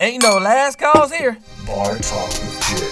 Ain't no last calls here. Bar Talk with Jay.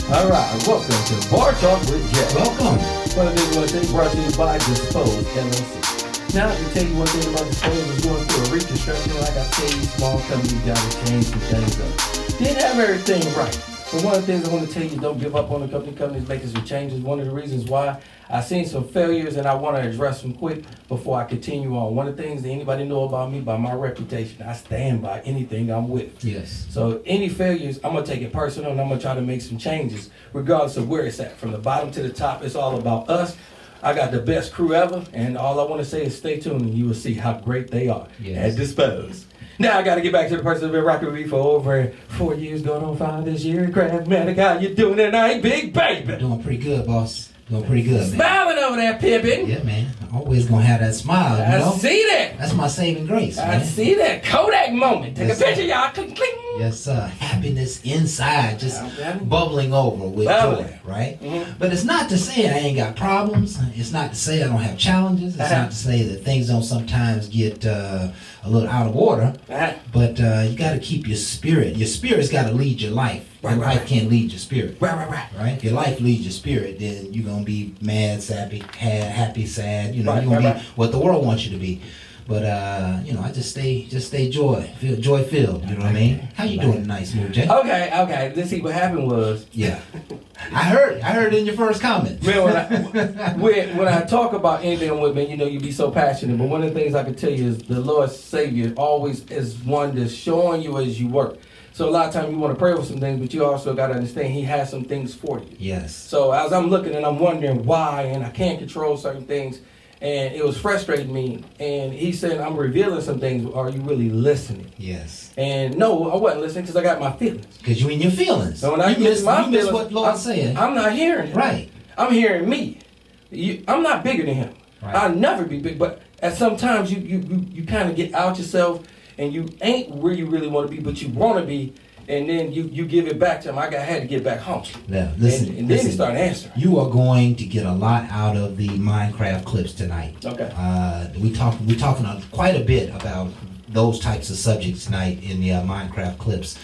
All right, welcome to Bar Talk with Jay. Welcome. One of the things I want to say brought to you by Dispose LLC. Now, I can tell you one thing about Dispose is going through a reconstruction. Like I tell you, small companies got to change some things up. Didn't have everything right. But one of the things I want to tell you, don't give up on the company. Companies making some changes. One of the reasons why I've seen some failures and I want to address them quick before I continue on. One of the things that anybody know about me, by my reputation, I stand by anything I'm with. Yes. So any failures, I'm going to take it personal and I'm going to try to make some changes regardless of where it's at. From the bottom to the top, it's all about us. I got the best crew ever, and all I want to say is stay tuned and you will see how great they are at Dispose. Now I got to get back to the person who's been rocking with me for over 4 years, going on 5 this year. Craftmatic, how you doing tonight, big baby? Doing pretty good, boss. Doing pretty good, man. Smiling over there, Pippin. Yeah, man. Always gonna have that smile, you know? I see that. That's my saving grace, I man. see that. Kodak moment. Take Yes, a picture, sir. y'all. Cling, cling. Yes, sir. Happiness inside, just Yeah. bubbling over with Bubbling. joy, right? Mhm. But it's not to say I ain't got problems. It's not to say I don't have challenges. It's not to say that things don't sometimes get a little out of order. But you got to keep your spirit. Your spirit's got to lead your life. Your Right. life can't lead your spirit. Right. Right? If your life leads your spirit, then you're going to be mad, happy, sad. You know, Right, you're going to right. be what the world wants you to be. But, I just stay joy filled. You know what I mean? How you doing tonight, Smooth J? Okay. Let's see. What happened was, Yeah. I heard it in your first comment. man, when I talk about anything with me, you know, you be so passionate. But one of the things I can tell you is the Lord Savior always is one that's showing you as you work. So a lot of times you want to pray for some things, but you also got to understand He has some things for you. Yes. So as I'm looking and I'm wondering why, and I can't control certain things, and it was frustrating me. And He said, I'm revealing some things. Are you really listening? Yes. And no, I wasn't listening because I got my feelings. Because you in your feelings. So when I you get my you miss feelings, what Lord's saying. I'm not hearing it. Right. I'm hearing me. I'm not bigger than Him. Right. I'll never be big. But at sometimes you kind of get out yourself and you ain't where you really want to be, but you want to be. And then you give it back to Him. had to get back home. Now, listen. And then He started answering. You are going to get a lot out of the Minecraft clips tonight. Okay. We're talking quite a bit about those types of subjects tonight in the Minecraft clips.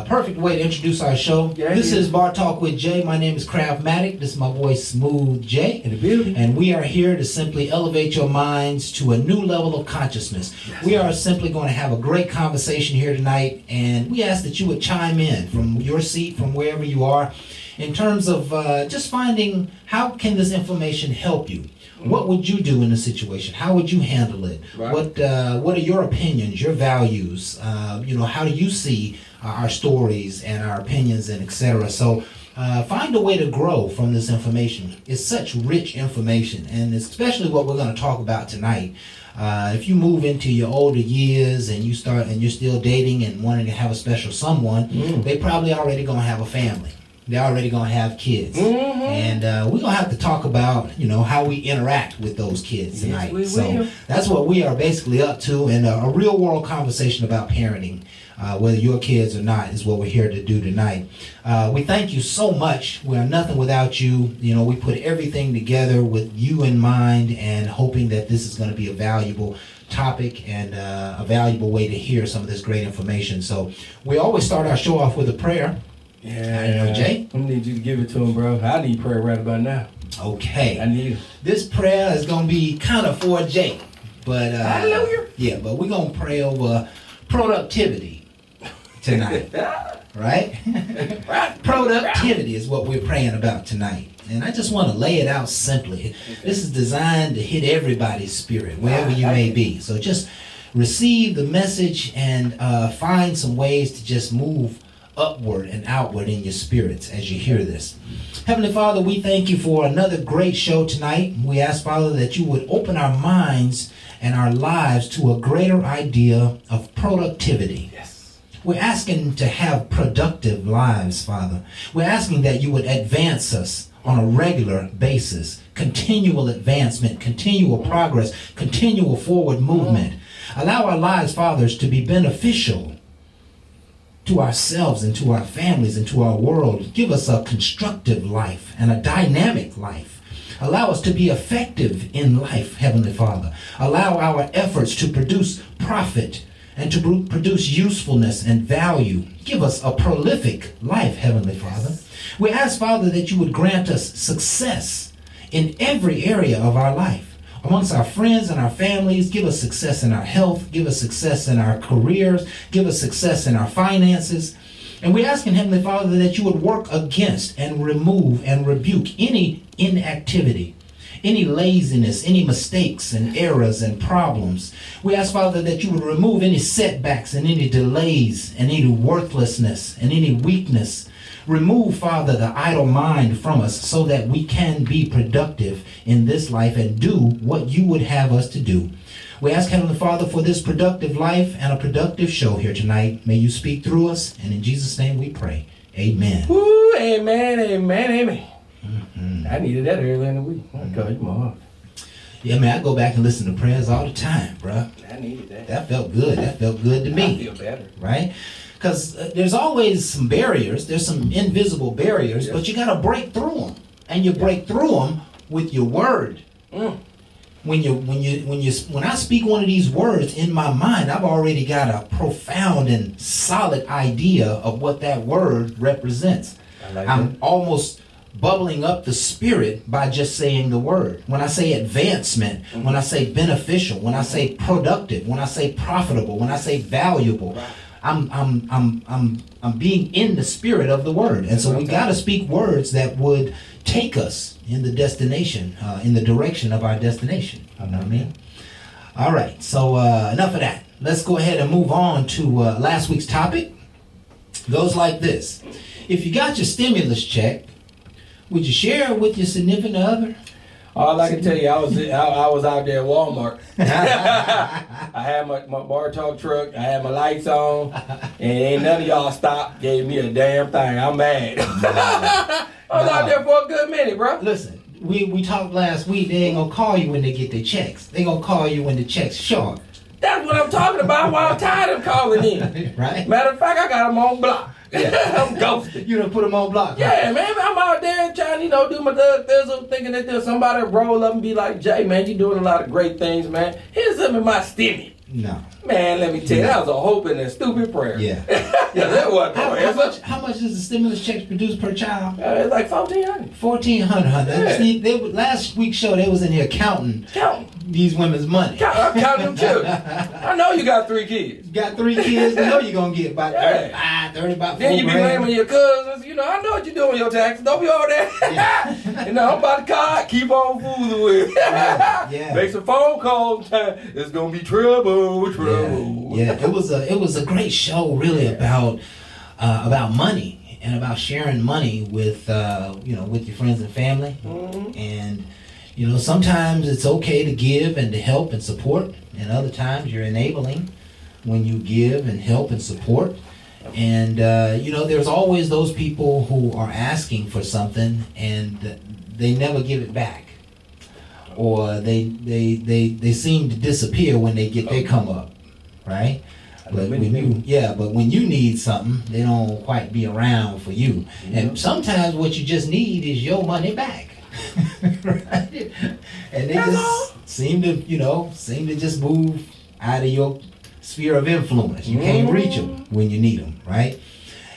Perfect way to introduce our show. Yeah, This yeah. is Bar Talk with Jay. My name is Craftmatic. This is my boy Smooth J. In the building. And we are here to simply elevate your minds to a new level of consciousness. Yes. We are simply going to have a great conversation here tonight, and we ask that you would chime in from your seat, from wherever you are, in terms of just finding how can this information help you. What would you do in a situation? How would you handle it? Right. What are your opinions, your values? How do you see our stories and our opinions and etc. So find a way to grow from this information. It's such rich information, and especially what we're going to talk about tonight. If you move into your older years and you're still dating and wanting to have a special someone, they probably already going to have a family. They're already going to have kids. Mm-hmm. And we're going to have to talk about, how we interact with those kids tonight. Yes, we so will. that's what we are basically up to. And a real world conversation about parenting, whether your kids or not, is what we're here to do tonight. We thank you so much. We are nothing without you. We put everything together with you in mind and hoping that this is going to be a valuable topic and a valuable way to hear some of this great information. So we always start our show off with a prayer. Yeah. Jay? I need you to give it to Him, bro. I need prayer right about now. Okay. I need it. This prayer is going to be kind of for Jay. But Hallelujah. Yeah, but we're going to pray over productivity tonight. Right? Productivity is what we're praying about tonight. And I just want to lay it out simply. This is designed to hit everybody's spirit, wherever you may be. So just receive the message and find some ways to just move upward and outward in your spirits as you hear this. Heavenly Father, we thank you for another great show tonight. We ask, Father, that you would open our minds and our lives to a greater idea of productivity. Yes. We're asking to have productive lives, Father. We're asking that you would advance us on a regular basis. Continual advancement, continual progress, continual forward movement. Allow our lives, fathers, to be beneficial to ourselves and to our families and to our world. Give us a constructive life and a dynamic life. Allow us to be effective in life, Heavenly Father. Allow our efforts to produce profit and to produce usefulness and value. Give us a prolific life, Heavenly Father. We ask, Father, that you would grant us success in every area of our life. Amongst our friends and our families, give us success in our health, give us success in our careers, give us success in our finances. And we ask in Heavenly Father that you would work against and remove and rebuke any inactivity, any laziness, any mistakes and errors and problems. We ask, Father, that you would remove any setbacks and any delays and any worthlessness and any weakness. Remove, Father, the idle mind from us so that we can be productive in this life and do what you would have us to do. We ask, Heavenly Father, for this productive life and a productive show here tonight. May you speak through us, and in Jesus' name we pray. Amen. Woo, amen, amen, amen. Mm-hmm. I needed that earlier in the week. I call you my heart. Yeah, man, I go back and listen to prayers all the time, bro. I needed that. That felt good. That felt good to me. I feel better. Right? Because there's always some barriers. There's some invisible barriers, but you got to break through them. And you break through them with your word. Mm. When I speak one of these words in my mind, I've already got a profound and solid idea of what that word represents. I'm almost bubbling up the spirit by just saying the word. When I say advancement, when I say beneficial, when I say productive, when I say profitable, when I say valuable, I'm being in the spirit of the word. And so we got to speak words that would take us in the destination, in the direction of our destination. You know what I mean? All right. So enough of that. Let's go ahead and move on to last week's topic. Goes like this. If you got your stimulus check, would you share it with your significant other? All I can tell you, I was out there at Walmart. I had my bar talk truck. I had my lights on, and ain't none of y'all stopped, gave me a damn thing. I'm mad. I was out there for a good minute, bro. Listen, we talked last week. They ain't gonna call you when they get their checks. They gonna call you when the check's short. That's what I'm talking about. Why I'm tired of calling in. Right. Matter of fact, I got them on block. Yeah. I'm ghosted. You done put them on block. Yeah, man, I'm out there trying to, do my Doug Thizzle, thinking that there's somebody roll up and be like, Jay, man, you doing a lot of great things, man. Here's some of my stimmy. No. Man, let me tell you, that was a hope and a stupid prayer. Yeah. Yeah, that wasn't no answer. How much does the stimulus checks produce per child? It's like $1,400. $1,400. They last week's show, they was in here counting these women's money. I'm counting them children. I know you got 3 kids. You got 3 kids, you know you're going to get about 30, about 4 Then you be blaming your cousins. I know what you're doing with your taxes. Don't be all that. Yeah. I'm about to call. Keep on fooling with. Yeah. Make some phone calls. It's going to be trouble. Yeah. It was a great show, really, about money and about sharing money with with your friends and family. Mm-hmm. And sometimes it's okay to give and to help and support, and other times you're enabling when you give and help and support. And there's always those people who are asking for something and they never give it back, or they seem to disappear when they get their come up, right? But when you need something, they don't quite be around for you. Mm-hmm. And sometimes what you just need is your money back, right? And they seem to just move out of your sphere of influence. You can't reach them when you need them, right?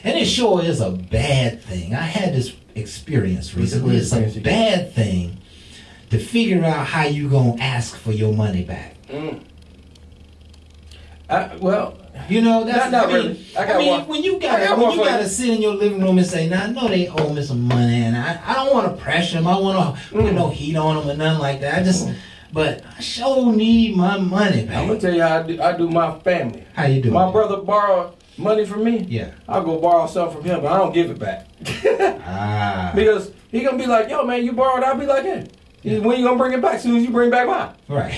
And it sure is a bad thing. I had this experience recently. It's a bad thing to figure out how you gonna ask for your money back. That's not really. I mean, when you gotta sit in your living room and say, "Now I know they owe me some money, and I don't want to pressure them. I want to put no heat on them or nothing like that. But I sure need my money back." I'm gonna tell you how I do my family. How you do? My brother borrowed money from me. Yeah. I'll go borrow something from him, but I don't give it back. Because he gonna be like, "Yo, man, you borrowed." I'll be like, "Yeah. When you gonna bring it back? As soon as you bring back mine." Right.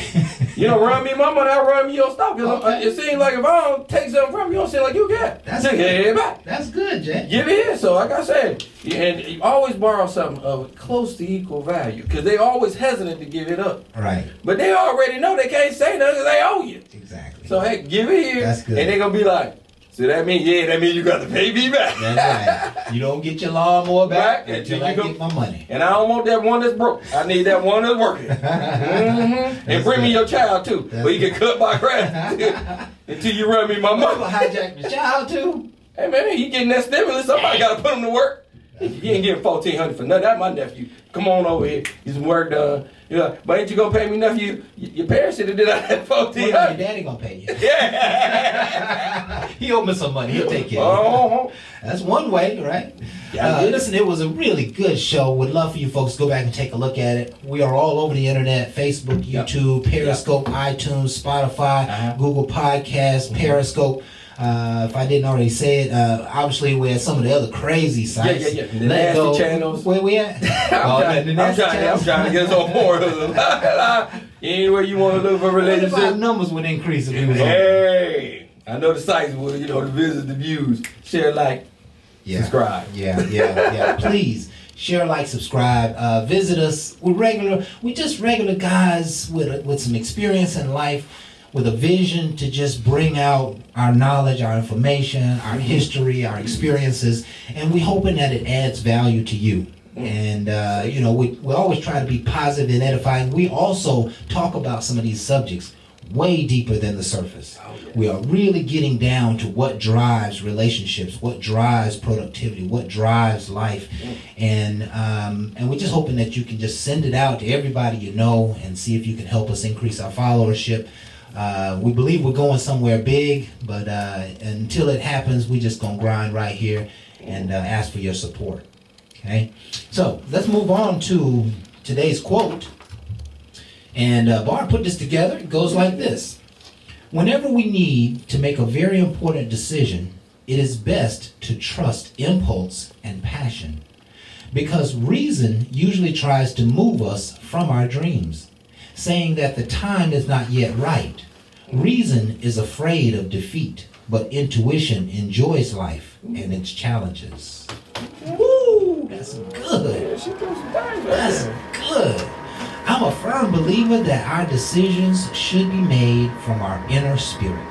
Run me my money, I'll run me your stuff. Because it seems like if I don't take something from you, don't seem like you got. That's good. It back. That's good, Jay. Give it here. So like I said, and you always borrow something of close to equal value, because they always hesitant to give it up. Right. But they already know they can't say nothing because they owe you. Exactly. So hey, give it here. That's good. And they're gonna be like, So that means you got to pay me back. That's right. You don't get your lawnmower back Right, until until I you go- get my money. And I don't want that one that's broke. I need that one that's working. And bring me your child too, That's where you can cut my grass until you run me my Mama money. hijacked the child too. Hey man, he getting that stimulus. Somebody got to put him to work. You ain't getting $1,400 for nothing. That's my nephew. Come on over here. Get some work done. You know, but ain't you gonna pay me nephew? Your parents should have did that Well, your $1,400. daddy gonna pay you. Yeah. He owe me some money. He'll take care of it. Uh-huh. That's one way, right? Yeah, I get it. Listen, it was a really good show. Would love for you folks to go back and take a look at it. We are all over the internet: Facebook, Yep. YouTube, Periscope, iTunes, Spotify, Uh-huh. Google Podcasts, Periscope. If I didn't already say it, obviously we're at some of the other crazy sites. Yeah. The nasty channels. Where we at? I'm trying to get us on board. Anywhere you want to look for a What if our relationship. numbers would increase if we was on? Hey, I know the sites will, the visit, the views, share, like, subscribe. Yeah. Please share, like, subscribe. Visit us. We're just regular guys with some experience in life, with a vision to just bring out our knowledge, our information, our history, our experiences, and we're hoping that it adds value to you. And we always try to be positive and edifying. We also talk about some of these subjects way deeper than the surface. We are really getting down to what drives relationships, what drives productivity, what drives life, and we're just hoping that you can just send it out to everybody you know and see if you can help us increase our followership. We believe we're going somewhere big, but until it happens, we're just gonna grind right here and ask for your support. Okay, so let's move on to today's quote. And Barr put this together. It goes like this: whenever we need to make a very important decision, it is best to trust impulse and passion, because reason usually tries to move us from our dreams, saying that the time is not yet right. Reason is afraid of defeat, but intuition enjoys life and its challenges. Woo! That's good. That's good. I'm a firm believer that our decisions should be made from our inner spirit,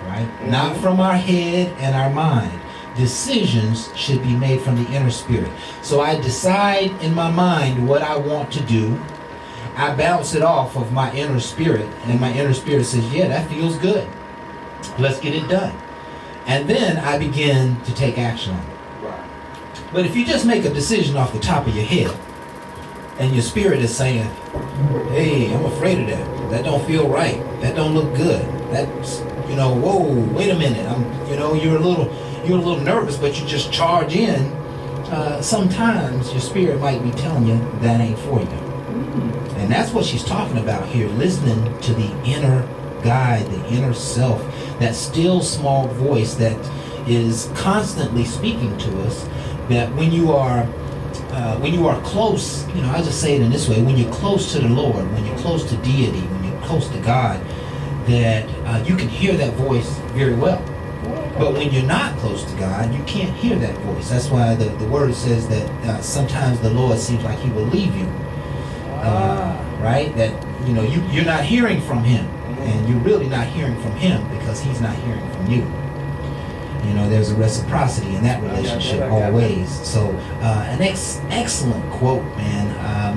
right? Not from our head and our mind. Decisions should be made from the inner spirit. So I decide in my mind what I want to do. I bounce it off of my inner spirit, and my inner spirit says, yeah, that feels good. Let's get it done. And then I begin to take action on it. But if you just make a decision off the top of your head, and your spirit is saying, hey, I'm afraid of that. That don't feel right. That don't look good. That's, whoa, wait a minute. You're a little nervous, but you just charge in. Sometimes your spirit might be telling you that ain't for you. And that's what she's talking about here, listening to the inner guide, the inner self, that still small voice that is constantly speaking to us, that when you are close, I just say it in this way, when you're close to the Lord, when you're close to deity, when you're close to God, that you can hear that voice very well. But when you're not close to God, you can't hear that voice. That's why the word says that sometimes the Lord seems like he will leave you. Right? That, you're not hearing from him. And you're really not hearing from him because he's not hearing from you. There's a reciprocity in that relationship always. So, an excellent quote, man.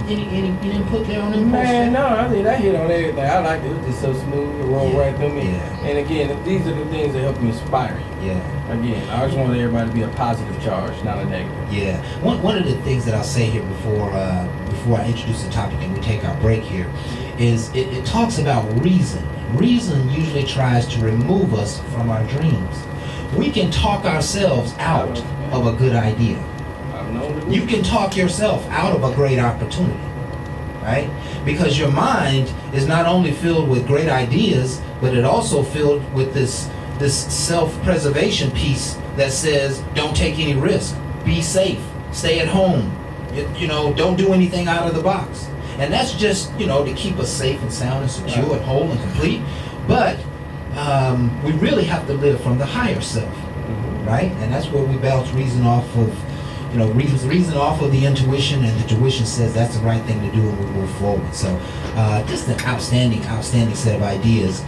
Any input there on the Man, no, I think that hit on everything. I like it. It was just so smooth. It rolled right through me. Yeah. And again, these are the things that help me inspire you. Yeah. Again, I just want everybody to be a positive charge, not a negative. Yeah. One of the things that I'll say here before I introduce the topic and we take our break here is it talks about reason. Reason usually tries to remove us from our dreams. We can talk ourselves out of a good idea. You can talk yourself out of a great opportunity, right? Because your mind is not only filled with great ideas, but it also filled with this self-preservation piece that says, don't take any risk, be safe, stay at home, don't do anything out of the box. And that's just, to keep us safe and sound and secure and whole and complete. But we really have to live from the higher self, right? And that's where we bounce reason off of, reason off of the intuition, and the intuition says that's the right thing to do, and we move forward. So just an outstanding set of ideas.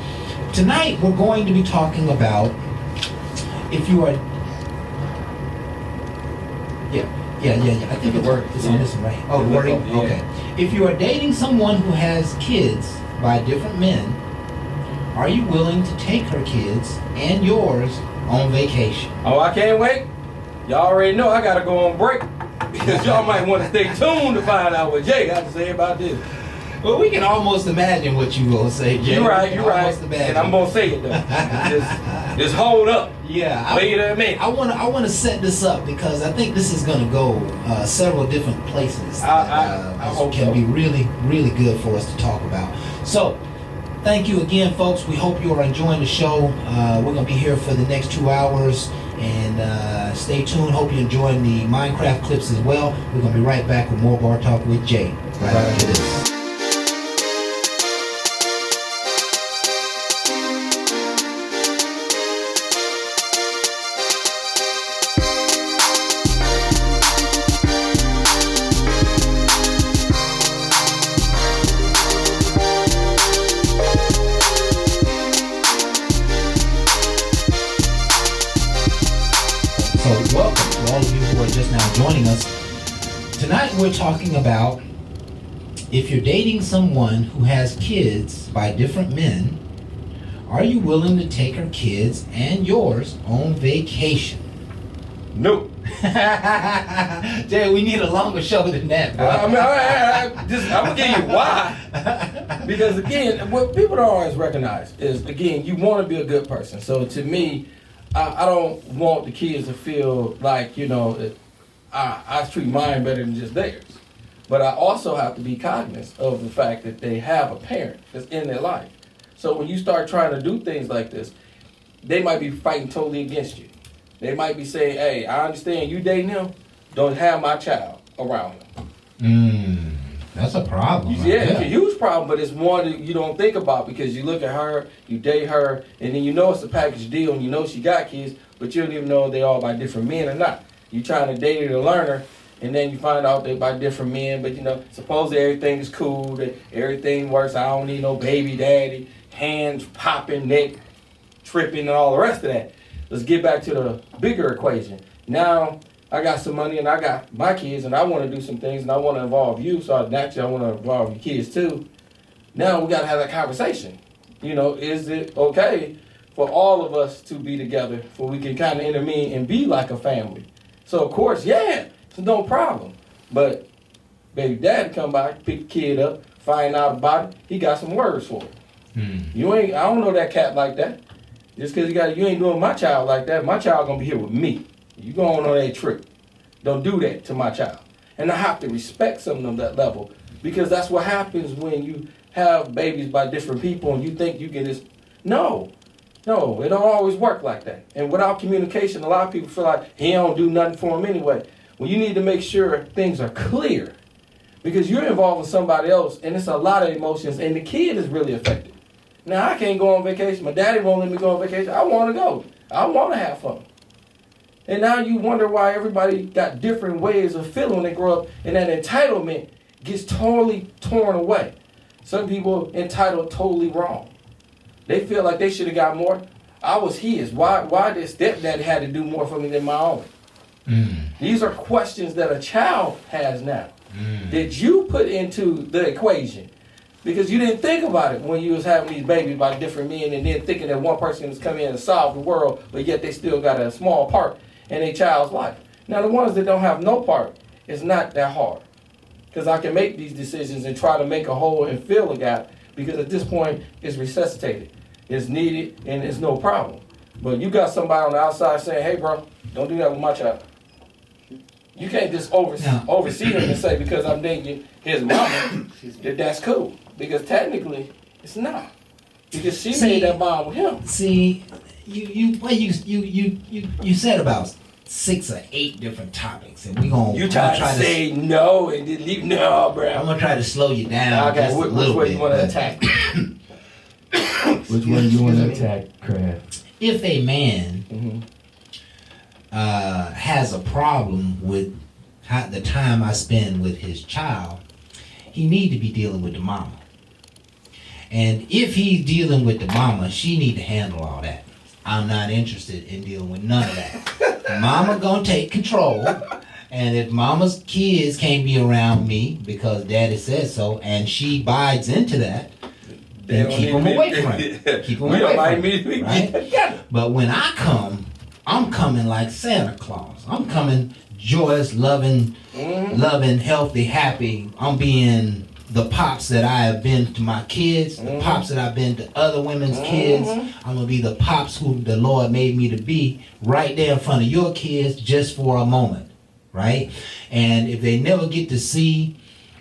Tonight we're going to be talking about if you are, yeah. I think it's on this one, right? Oh, the wording. Yeah. Okay. If you are dating someone who has kids by different men, are you willing to take her kids and yours on vacation? Oh, I can't wait. Y'all already know I gotta go on break because y'all might want to stay tuned to find out what Jay got to say about this. Well, we can almost imagine what you gonna say, Jay. You're right. Almost imagine. And I'm gonna say it though. just hold up. Yeah. Wait a minute. I wanna set this up because I think this is gonna go several different places. I hope can so. be really, really good for us to talk about. So, thank you again, folks. We hope you are enjoying the show. We're gonna be here for the next 2 hours, and stay tuned. Hope you're enjoying the Minecraft clips as well. We're gonna be right back with more Bar Talk with Jay right after this. So welcome to all of you who are just now joining us. Tonight we're talking about if you're dating someone who has kids by different men, are you willing to take her kids and yours on vacation? Nope. Jay, we need a longer show than that, bro. I mean, I'm gonna give you why. Because again, what people don't always recognize is, again, you want to be a good person. So to me, I don't want the kids to feel like, you know, I treat mine better than just theirs. But I also have to be cognizant of the fact that they have a parent that's in their life. So when you start trying to do things like this, they might be fighting totally against you. They might be saying, hey, I understand you dating him, don't have my child around him. That's a problem. Yeah, it's a huge problem, but it's one that you don't think about because you look at her, you date her, and then you know it's a package deal and you know she got kids, but you don't even know if they all by different men or not. You trying to date her to learn her, and then you find out they by different men, but you know, supposedly everything is cool, that everything works, I don't need no baby daddy, hands popping, neck tripping, and all the rest of that. Let's get back to the bigger equation. Now, I got some money and I got my kids and I want to do some things and I want to involve you, so naturally I want to involve your kids too. Now we got to have that conversation. You know, is it okay for all of us to be together so we can kind of intervene and be like a family? So of course, yeah, it's no problem. But baby dad come by, pick the kid up, find out about it, he got some words for it. I don't know that cat like that. Just because you ain't doing my child like that, my child gonna be here with me. You going on that trip. Don't do that to my child. And I have to respect some of them that level because that's what happens when you have babies by different people and you think you get this. No, it don't always work like that. And without communication, a lot of people feel like he don't do nothing for them anyway. Well, you need to make sure things are clear because you're involved with somebody else and it's a lot of emotions and the kid is really affected. Now, I can't go on vacation. My daddy won't let me go on vacation. I want to go. I want to have fun. And now you wonder why everybody got different ways of feeling when they grow up, and that entitlement gets totally torn away. Some people entitled totally wrong. They feel like they should have got more. I was his. Why did stepdaddy had to do more for me than my own? These are questions that a child has now that you put into the equation. Because you didn't think about it when you was having these babies by different men and then thinking that one person is coming in and solve the world, but yet they still got a small part in a child's life. Now, the ones that don't have no part, it's not that hard. Because I can make these decisions and try to make a hole and fill a gap because at this point, it's resuscitated. It's needed and it's no problem. But you got somebody on the outside saying, hey, bro, don't do that with my child. You can't just oversee him and say, because I'm dating his mama, that's cool. Because technically, it's not. Because she made that bond with him. See, you said about 6 or 8 different topics, and we gonna you try to say no and then leave. No, bro. I'm gonna try to slow you down just a little which bit. Which one to attack? Which one you want to attack, Kraft? If a man has a problem with the time I spend with his child, he need to be dealing with the mama. And if he's dealing with the mama, she need to handle all that. I'm not interested in dealing with none of that. Mama gonna take control. And if mama's kids can't be around me because daddy says so, and she bides into that, then keep them away from her. Keep them We away don't from like her, me to be right? together. But when I come, I'm coming like Santa Claus. I'm coming joyous, loving, healthy, happy. I'm being the pops that I have been to my kids, the pops that I've been to other women's kids. I'm gonna be the pops who the Lord made me to be right there in front of your kids just for a moment, right? And if they never get to see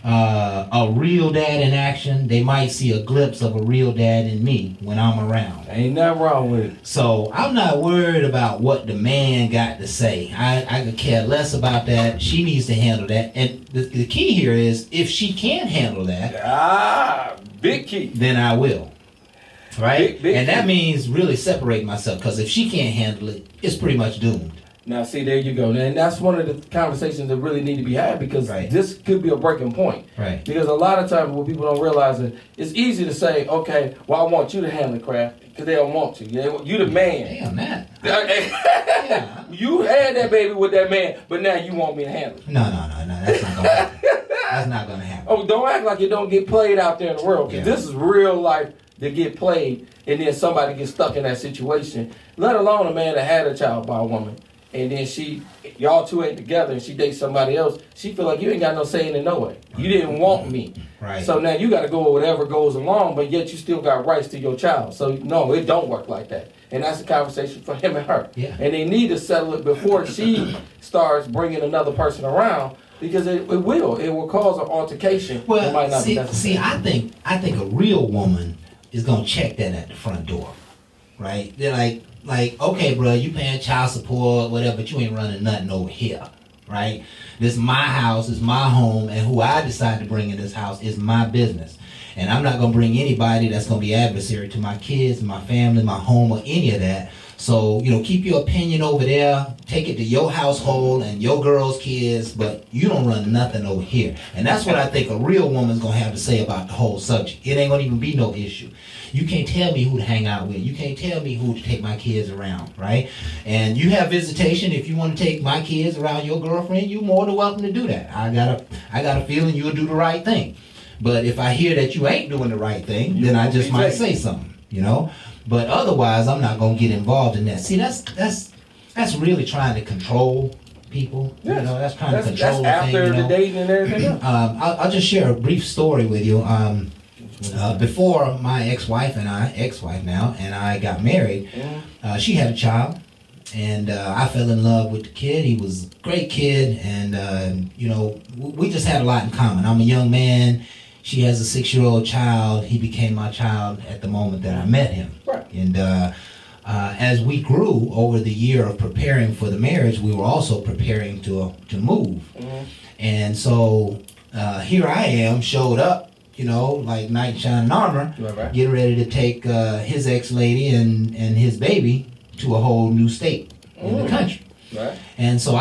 a real dad in action, they might see a glimpse of a real dad in me when I'm around. Ain't nothing wrong with it. So I'm not worried about what the man got to say. I could care less about that. She needs to handle that. And the key here is if she can't handle that, Big key. then I will. Right? Big and that key. means really separating myself, because if she can't handle it, it's pretty much doomed. Now, see, there you go. And that's one of the conversations that really need to be had, because Right. this could be a breaking point. Right. Because a lot of times what people don't realize is it's easy to say, okay, well, I want you to handle the craft, because they don't want to. You the man. Damn that. Yeah. You had that baby with that man, but now you want me to handle it. No. That's not gonna happen. That's not gonna happen. Oh, don't act like it don't get played out there in the world, because Yeah. this is real life that get played, and then somebody gets stuck in that situation, let alone a man that had a child by a woman. And then y'all two ain't together, and she dates somebody else. She feel like you ain't got no say in it no way. You didn't want me. Right. So now you got to go with whatever goes along, but yet you still got rights to your child. So no, it don't work like that. And that's a conversation for him and her. Yeah. And they need to settle it before she starts bringing another person around, because it will cause an altercation. It might Well, not be see, necessary. I think a real woman is gonna check that at the front door, right? They're like, okay, bro, you paying child support, whatever, but you ain't running nothing over here, right? This is my house, it's my home, and who I decide to bring in this house is my business. And I'm not gonna bring anybody that's gonna be adversary to my kids, my family, my home, or any of that. So, keep your opinion over there, take it to your household and your girls' kids, but you don't run nothing over here. And that's what I think a real woman's gonna have to say about the whole subject. It ain't gonna even be no issue. You can't tell me who to hang out with. You can't tell me who to take my kids around, right? And you have visitation. If you want to take my kids around your girlfriend, you're more than welcome to do that. I got a feeling you'll do the right thing. But if I hear that you ain't doing the right thing, then I just might say something, But otherwise, I'm not gonna get involved in that. See, that's really trying to control people. Yes. That's trying to control that's the after thing. the dating and everything else. I'll just share a brief story with you. Before my ex-wife now, and I got married, she had a child, and I fell in love with the kid. He was a great kid, and we just had a lot in common. I'm a young man. She has a 6-year-old child. He became my child at the moment that I met him. Right. And as we grew over the year of preparing for the marriage, we were also preparing to move. And so here I am, showed up, like knight in shining armor, Right. getting ready to take his ex-lady and his baby to a whole new state in the country. Right. And so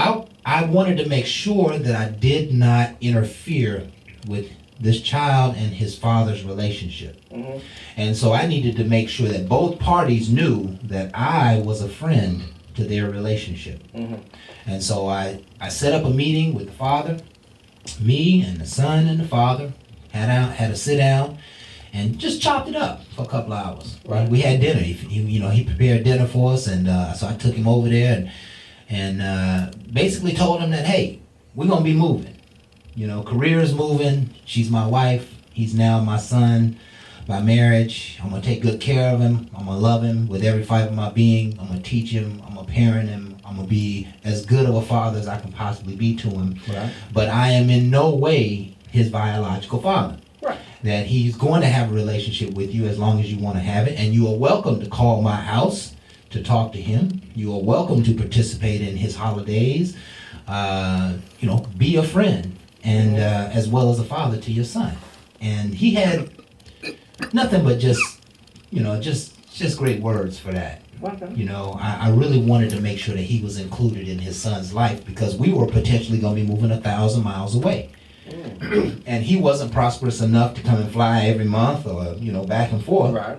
I wanted to make sure that I did not interfere with this child and his father's relationship. And so I needed to make sure that both parties knew that I was a friend to their relationship. And so I set up a meeting with the father, me and the son and the father, had a sit down and just chopped it up for a couple of hours. Right. We had dinner. He prepared dinner for us, and so I took him over there and basically told him that, hey, we're gonna be moving. Career is moving. She's my wife. He's now my son by marriage. I'm gonna take good care of him. I'm gonna love him with every fiber of my being. I'm gonna teach him. I'm gonna parent him. I'm gonna be as good of a father as I can possibly be to him. Right. But I am in no way his biological father. Right. That he's going to have a relationship with you as long as you want to have it, and you are welcome to call my house to talk to him. You are welcome to participate in his holidays. Be a friend, and as well as a father to your son. And he had nothing but just great words for that. Okay. I really wanted to make sure that he was included in his son's life, because we were potentially going to be moving 1,000 miles away. And he wasn't prosperous enough to come and fly every month or, back and forth. Right.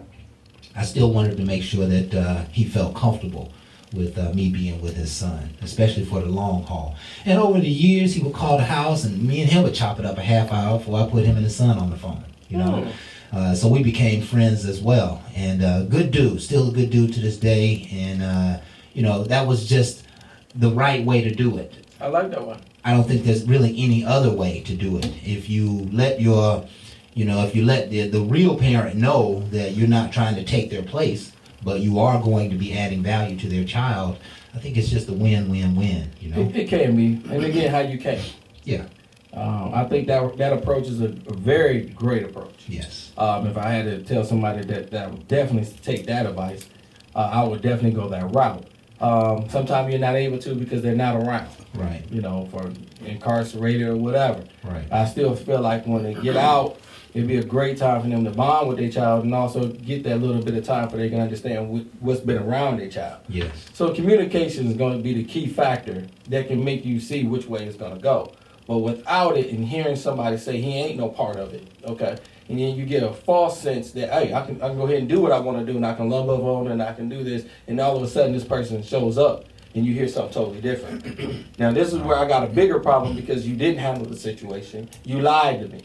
I still wanted to make sure that he felt comfortable with me being with his son, especially for the long haul. And over the years, he would call the house, and me and him would chop it up a half hour before I put him and his son on the phone. You know, so we became friends as well. And good dude, still a good dude to this day. And you know, that was just the right way to do it. I like that one. I don't think there's really any other way to do it. If you let your, you know, if you let the real parent know that you're not trying to take their place, but you are going to be adding value to their child, I think it's just a win-win-win, you know? It can be. And again, how you can. Yeah. I think that approach is a very great approach. Yes. If I had to tell somebody that would definitely take that advice, I would definitely go that route. Sometimes you're not able to because they're not around. Right. You know, for incarcerated or whatever. Right. I still feel like when they get out, it'd be a great time for them to bond with their child and also get that little bit of time for they can understand what's been around their child. Yes. So communication is going to be the key factor that can make you see which way it's going to go. But without it and hearing somebody say he ain't no part of it, okay, and then you get a false sense that, hey, I can go ahead and do what I want to do and I can love on and I can do this, and all of a sudden this person shows up and you hear something totally different. Now this is where I got a bigger problem because you didn't handle the situation. You lied to me.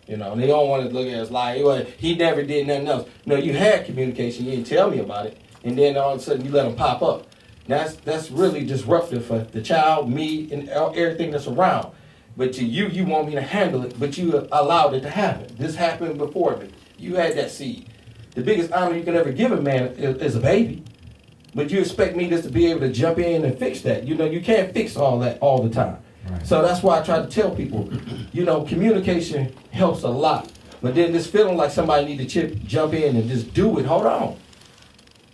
You know, and they don't want to look at us like, well, he never did nothing else. No, you had communication. You didn't tell me about it. And then all of a sudden you let them pop up. That's really disruptive for the child, me, and everything that's around. But to you, you want me to handle it, but you allowed it to happen. This happened before me. You had that seed. The biggest honor you can ever give a man is a baby. But you expect me just to be able to jump in and fix that. You know, you can't fix all that all the time. Right. So that's why I try to tell people, you know, communication helps a lot. But then this feeling like somebody need to jump in and just do it, hold on.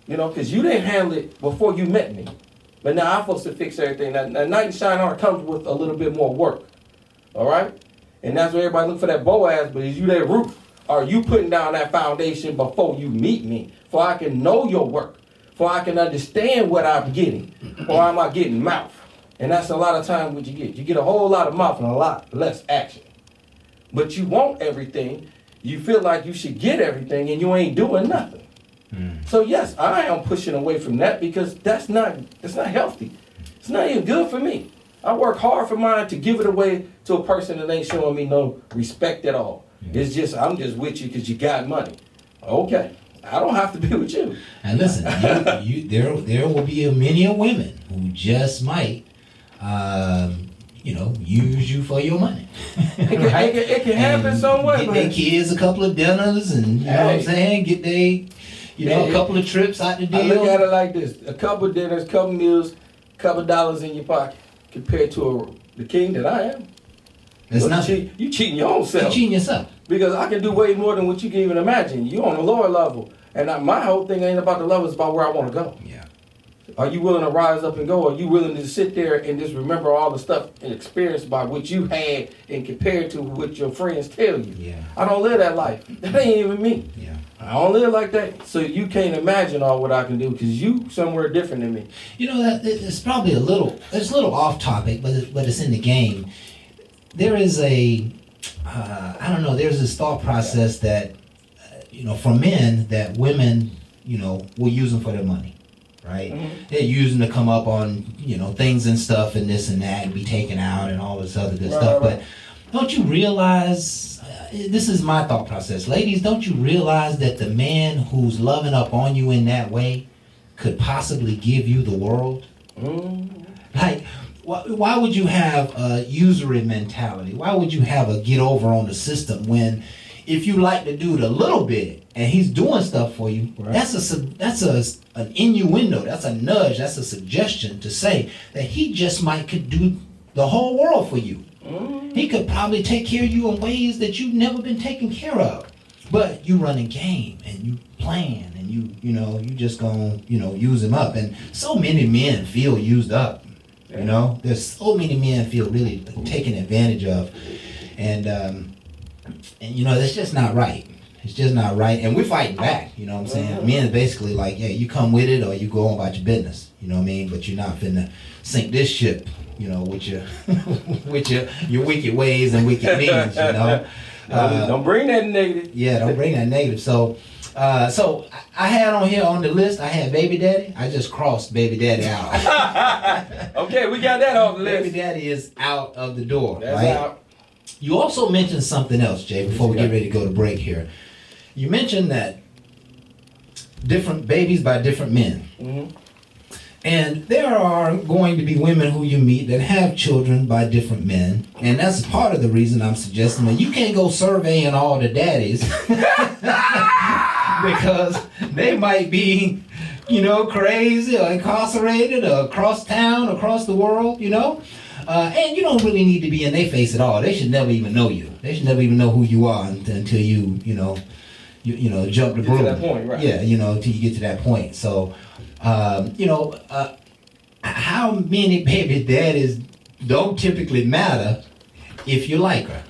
You know, because you didn't handle it before you met me. But now I'm supposed to fix everything. Now Knight and Shine Heart comes with a little bit more work. All right? And that's where everybody look for that Boaz, but is you that roof? Are you putting down that foundation before you meet me? For I can know your work. For I can understand what I'm getting. Or am I getting mouth? And that's a lot of times what you get. You get a whole lot of mouth and a lot less action. But you want everything. You feel like you should get everything and you ain't doing nothing. So yes, I am pushing away from that because that's not healthy. It's not even good for me. I work hard for mine to give it away to a person that ain't showing me no respect at all. Yeah. It's just, I'm just with you because you got money. Okay. I don't have to be with you. And listen, there will be many women who just might, use you for your money. Right? It can happen somewhere. Get their kids a couple of dinners and, you know what I'm saying, get they, a couple of trips out the deal. I look at it like this. A couple of dinners, couple meals, couple of dollars in your pocket compared to the king that I am. It's nothing. You cheating your own self. You're cheating yourself. Because I can do way more than what you can even imagine. You on a lower level. And my whole thing ain't about the level, it's about where I want to go. Yeah. Are you willing to rise up and go? Are you willing to sit there and just remember all the stuff and experience by what you had and compare to what your friends tell you? Yeah. I don't live that life. That ain't even me. Yeah. I don't live like that. So you can't imagine all what I can do because you somewhere different than me. You know, that it's probably a little off topic, but it's in the game. There is there's this thought process that, for men, that women, will use them for their money. Right? Mm-hmm. They're using to come up on, things and stuff and this and that and be taken out and all this other good stuff. Right. But don't you realize, this is my thought process. Ladies, don't you realize that the man who's loving up on you in that way could possibly give you the world? Mm-hmm. Like, why would you have a usury mentality? Why would you have a get over on the system when if you like the dude a little bit and he's doing stuff for you, right, that's an innuendo, that's a nudge, that's a suggestion to say that he just could do the whole world for you. Mm. He could probably take care of you in ways that you've never been taken care of. But you run a game and you plan and you just gonna, use him up. And so many men feel used up. There's so many men feel really taken advantage of. And that's just not right. It's just not right. And we're fighting back, you know what I'm saying? Men are basically like, yeah, you come with it or you go on about your business, you know what I mean? But you're not finna sink this ship, with your with your wicked ways and wicked means, Don't bring that negative. Yeah, don't bring that negative. So So I had on here on the list, I had baby daddy. I just crossed baby daddy out. Okay, we got that off the Baby list. daddy is out of the door, That's right? out. You also mentioned something else, Jay, before we Yeah. get ready to go to break here. You mentioned that different babies by different men. Mhm. And there are going to be women who you meet that have children by different men. And that's part of the reason I'm suggesting that you can't go surveying all the daddies because they might be, crazy or incarcerated or across town, across the world, And you don't really need to be in their face at all. They should never even know you. They should never even know who you are until you jump the Get broom. to that point, right. Yeah, until you get to that point. So, how many baby daddies don't typically matter if you like her,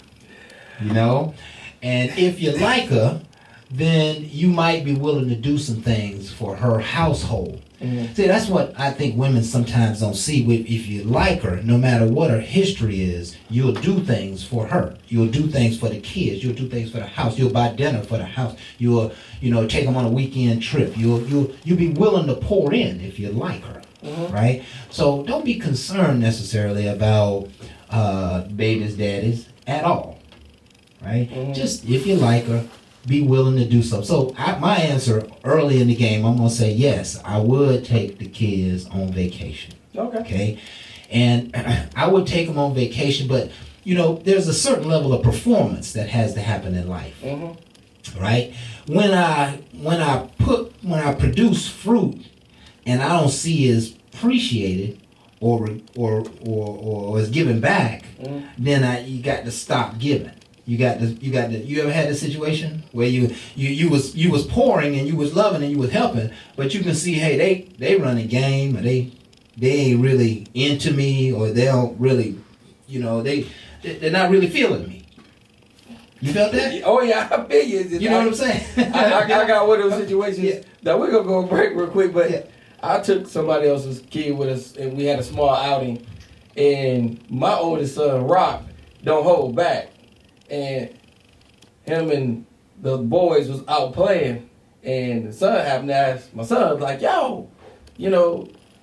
And if you like her, then you might be willing to do some things for her household. Mhm. See, that's what I think women sometimes don't see. If you like her, no matter what her history is, you'll do things for her. You'll do things for the kids. You'll do things for the house. You'll buy dinner for the house. You'll, take them on a weekend trip. You'll be willing to pour in if you like her, right? So don't be concerned necessarily about babies, daddies at all, right? Just if you like her, be willing to do so. So my answer early in the game, I'm gonna say yes. I would take the kids on vacation. Okay. Okay, and I would take them on vacation, but there's a certain level of performance that has to happen in life, right? When I produce fruit and I don't see it appreciated or is given back, then you got to stop giving. You ever had a situation where you was pouring and you was loving and you was helping, but you can see, hey, they run a game, or they ain't really into me, or they don't really, they're not really feeling me. You felt that? Oh yeah, I feel you. You know what I'm saying? I got one of those situations. Now we're gonna go break real quick, but Yeah. I took somebody else's kid with us, and we had a small outing. And my oldest son, Rock, don't hold back, and him and the boys was out playing, and the son happened to ask my son, like, "Yo,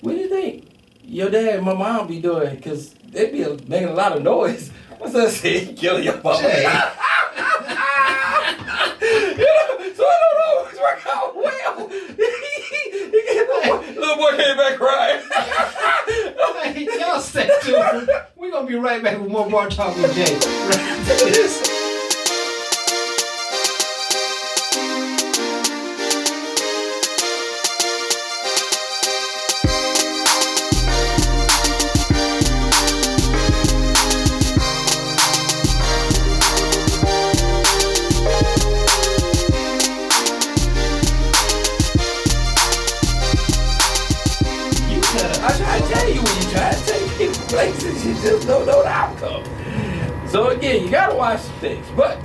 what do you think your dad and my mom be doing? Cause they be making a lot of noise." My son said, "Kill your mom." Jay. So I don't know. It's worked out well. Little boy came back crying. Hey, y'all stay tuned. We're gonna be right back with more Bar Talk with Jay. Right after this. I try to tell you when you try to take people places, you just don't know the outcome. So again, you gotta watch some things. But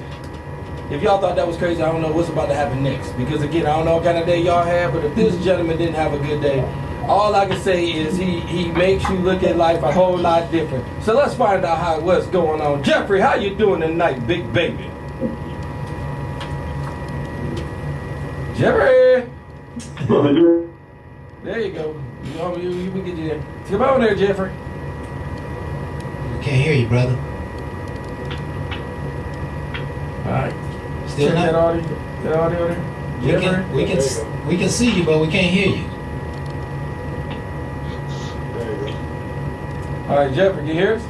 if y'all thought that was crazy, I don't know what's about to happen next. Because again, I don't know what kind of day y'all had, but if this gentleman didn't have a good day, all I can say is he makes you look at life a whole lot different. So let's find out what's going on. Jeffrey, how you doing tonight, big baby? Jeffrey! There you go. You can get you there. Come on there, Jeffrey. Can't hear you, brother. All right. Still Check that not. audio. That audio there. Jeffrey. We can see you, but we can't hear you. All right, Jeffrey, can you hear us?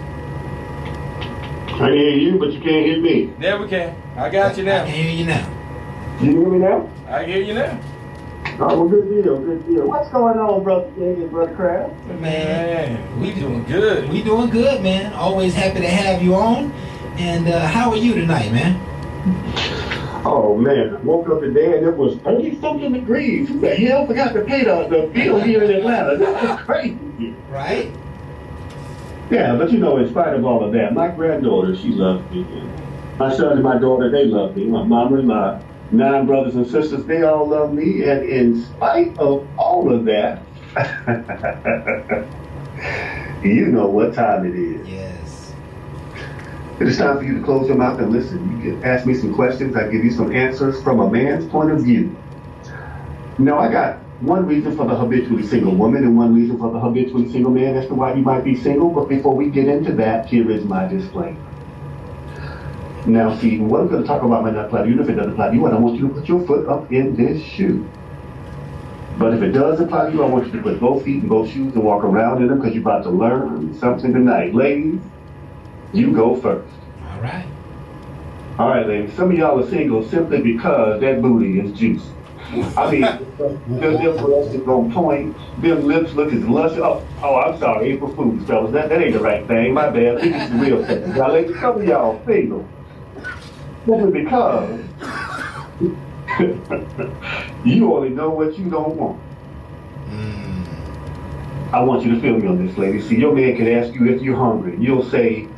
I can hear you, but you can't hear me. There we can. I got you I now. can hear you now. You hear me now? I can hear you now. Oh, well, good deal, good deal. What's going on, Brother King and Brother Crab? Man, we doing good. We doing good, man. Always happy to have you on. And how are you tonight, man? Oh, man, I woke up today and it was 30-something degrees. Who the hell forgot to pay the bill here in Atlanta? That was crazy. Right? Yeah, but in spite of all of that, my granddaughter, she loves me. My son and my daughter, they love me. My mama and my 9 brothers and sisters, they all love me. And in spite of all of that, you know what time it is. Yes. It is time for you to close your mouth and listen. You can ask me some questions. I give you some answers from a man's point of view. Now, I got one reason for the habitually single woman and one reason for the habitually single man as to why you might be single. But before we get into that, here is my disclaimer. Now, see, what I'm going to talk about might not apply to you. And if it doesn't apply to you, I want you to put your foot up in this shoe. But if it does apply to you, I want you to put both feet in both shoes and walk around in them because you're about to learn something tonight. Ladies, you go first. All right. All right, ladies. Some of y'all are single simply because that booty is juicy. I mean, them breasts is on point. Them lips look as luscious. Oh, I'm sorry, April Fools, fellas. That ain't the right thing. My bad. This is the real thing. Now, ladies, some of y'all single simply because you only know what you don't want. I want you to feel me on this, lady. See, your man can ask you if you're hungry. You'll say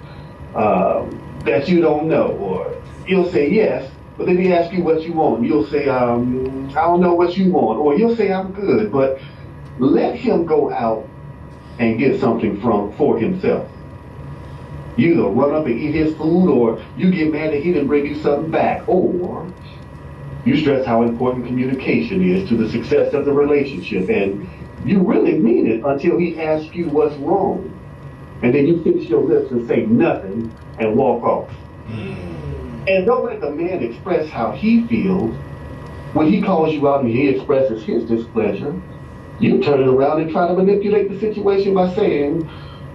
that you don't know, or you'll say yes, but then he asks you what you want. You'll say, I don't know what you want, or you'll say, I'm good. But let him go out and get something for himself. You either run up and eat his food, or you get mad that he didn't bring you something back, or you stress how important communication is to the success of the relationship, and you really mean it until he asks you what's wrong. And then you fix your lips and say nothing and walk off. And don't let the man express how he feels. When he calls you out and he expresses his displeasure, you turn it around and try to manipulate the situation by saying,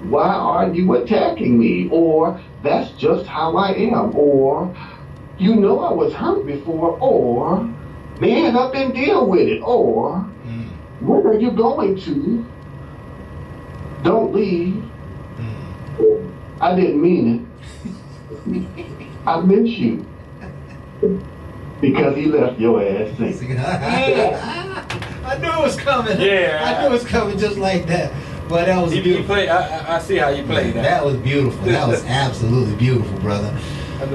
why are you attacking me? Or, that's just how I am. Or, you know I was hurt before. Or, man up and deal with it. Or, where are you going to? Don't leave. I didn't mean it. I miss you. Because he left your ass sinking. I knew it was coming. Yeah. I knew it was coming just like that. But that was You beautiful. play. I see how you play that. That was beautiful. That was absolutely beautiful, brother. I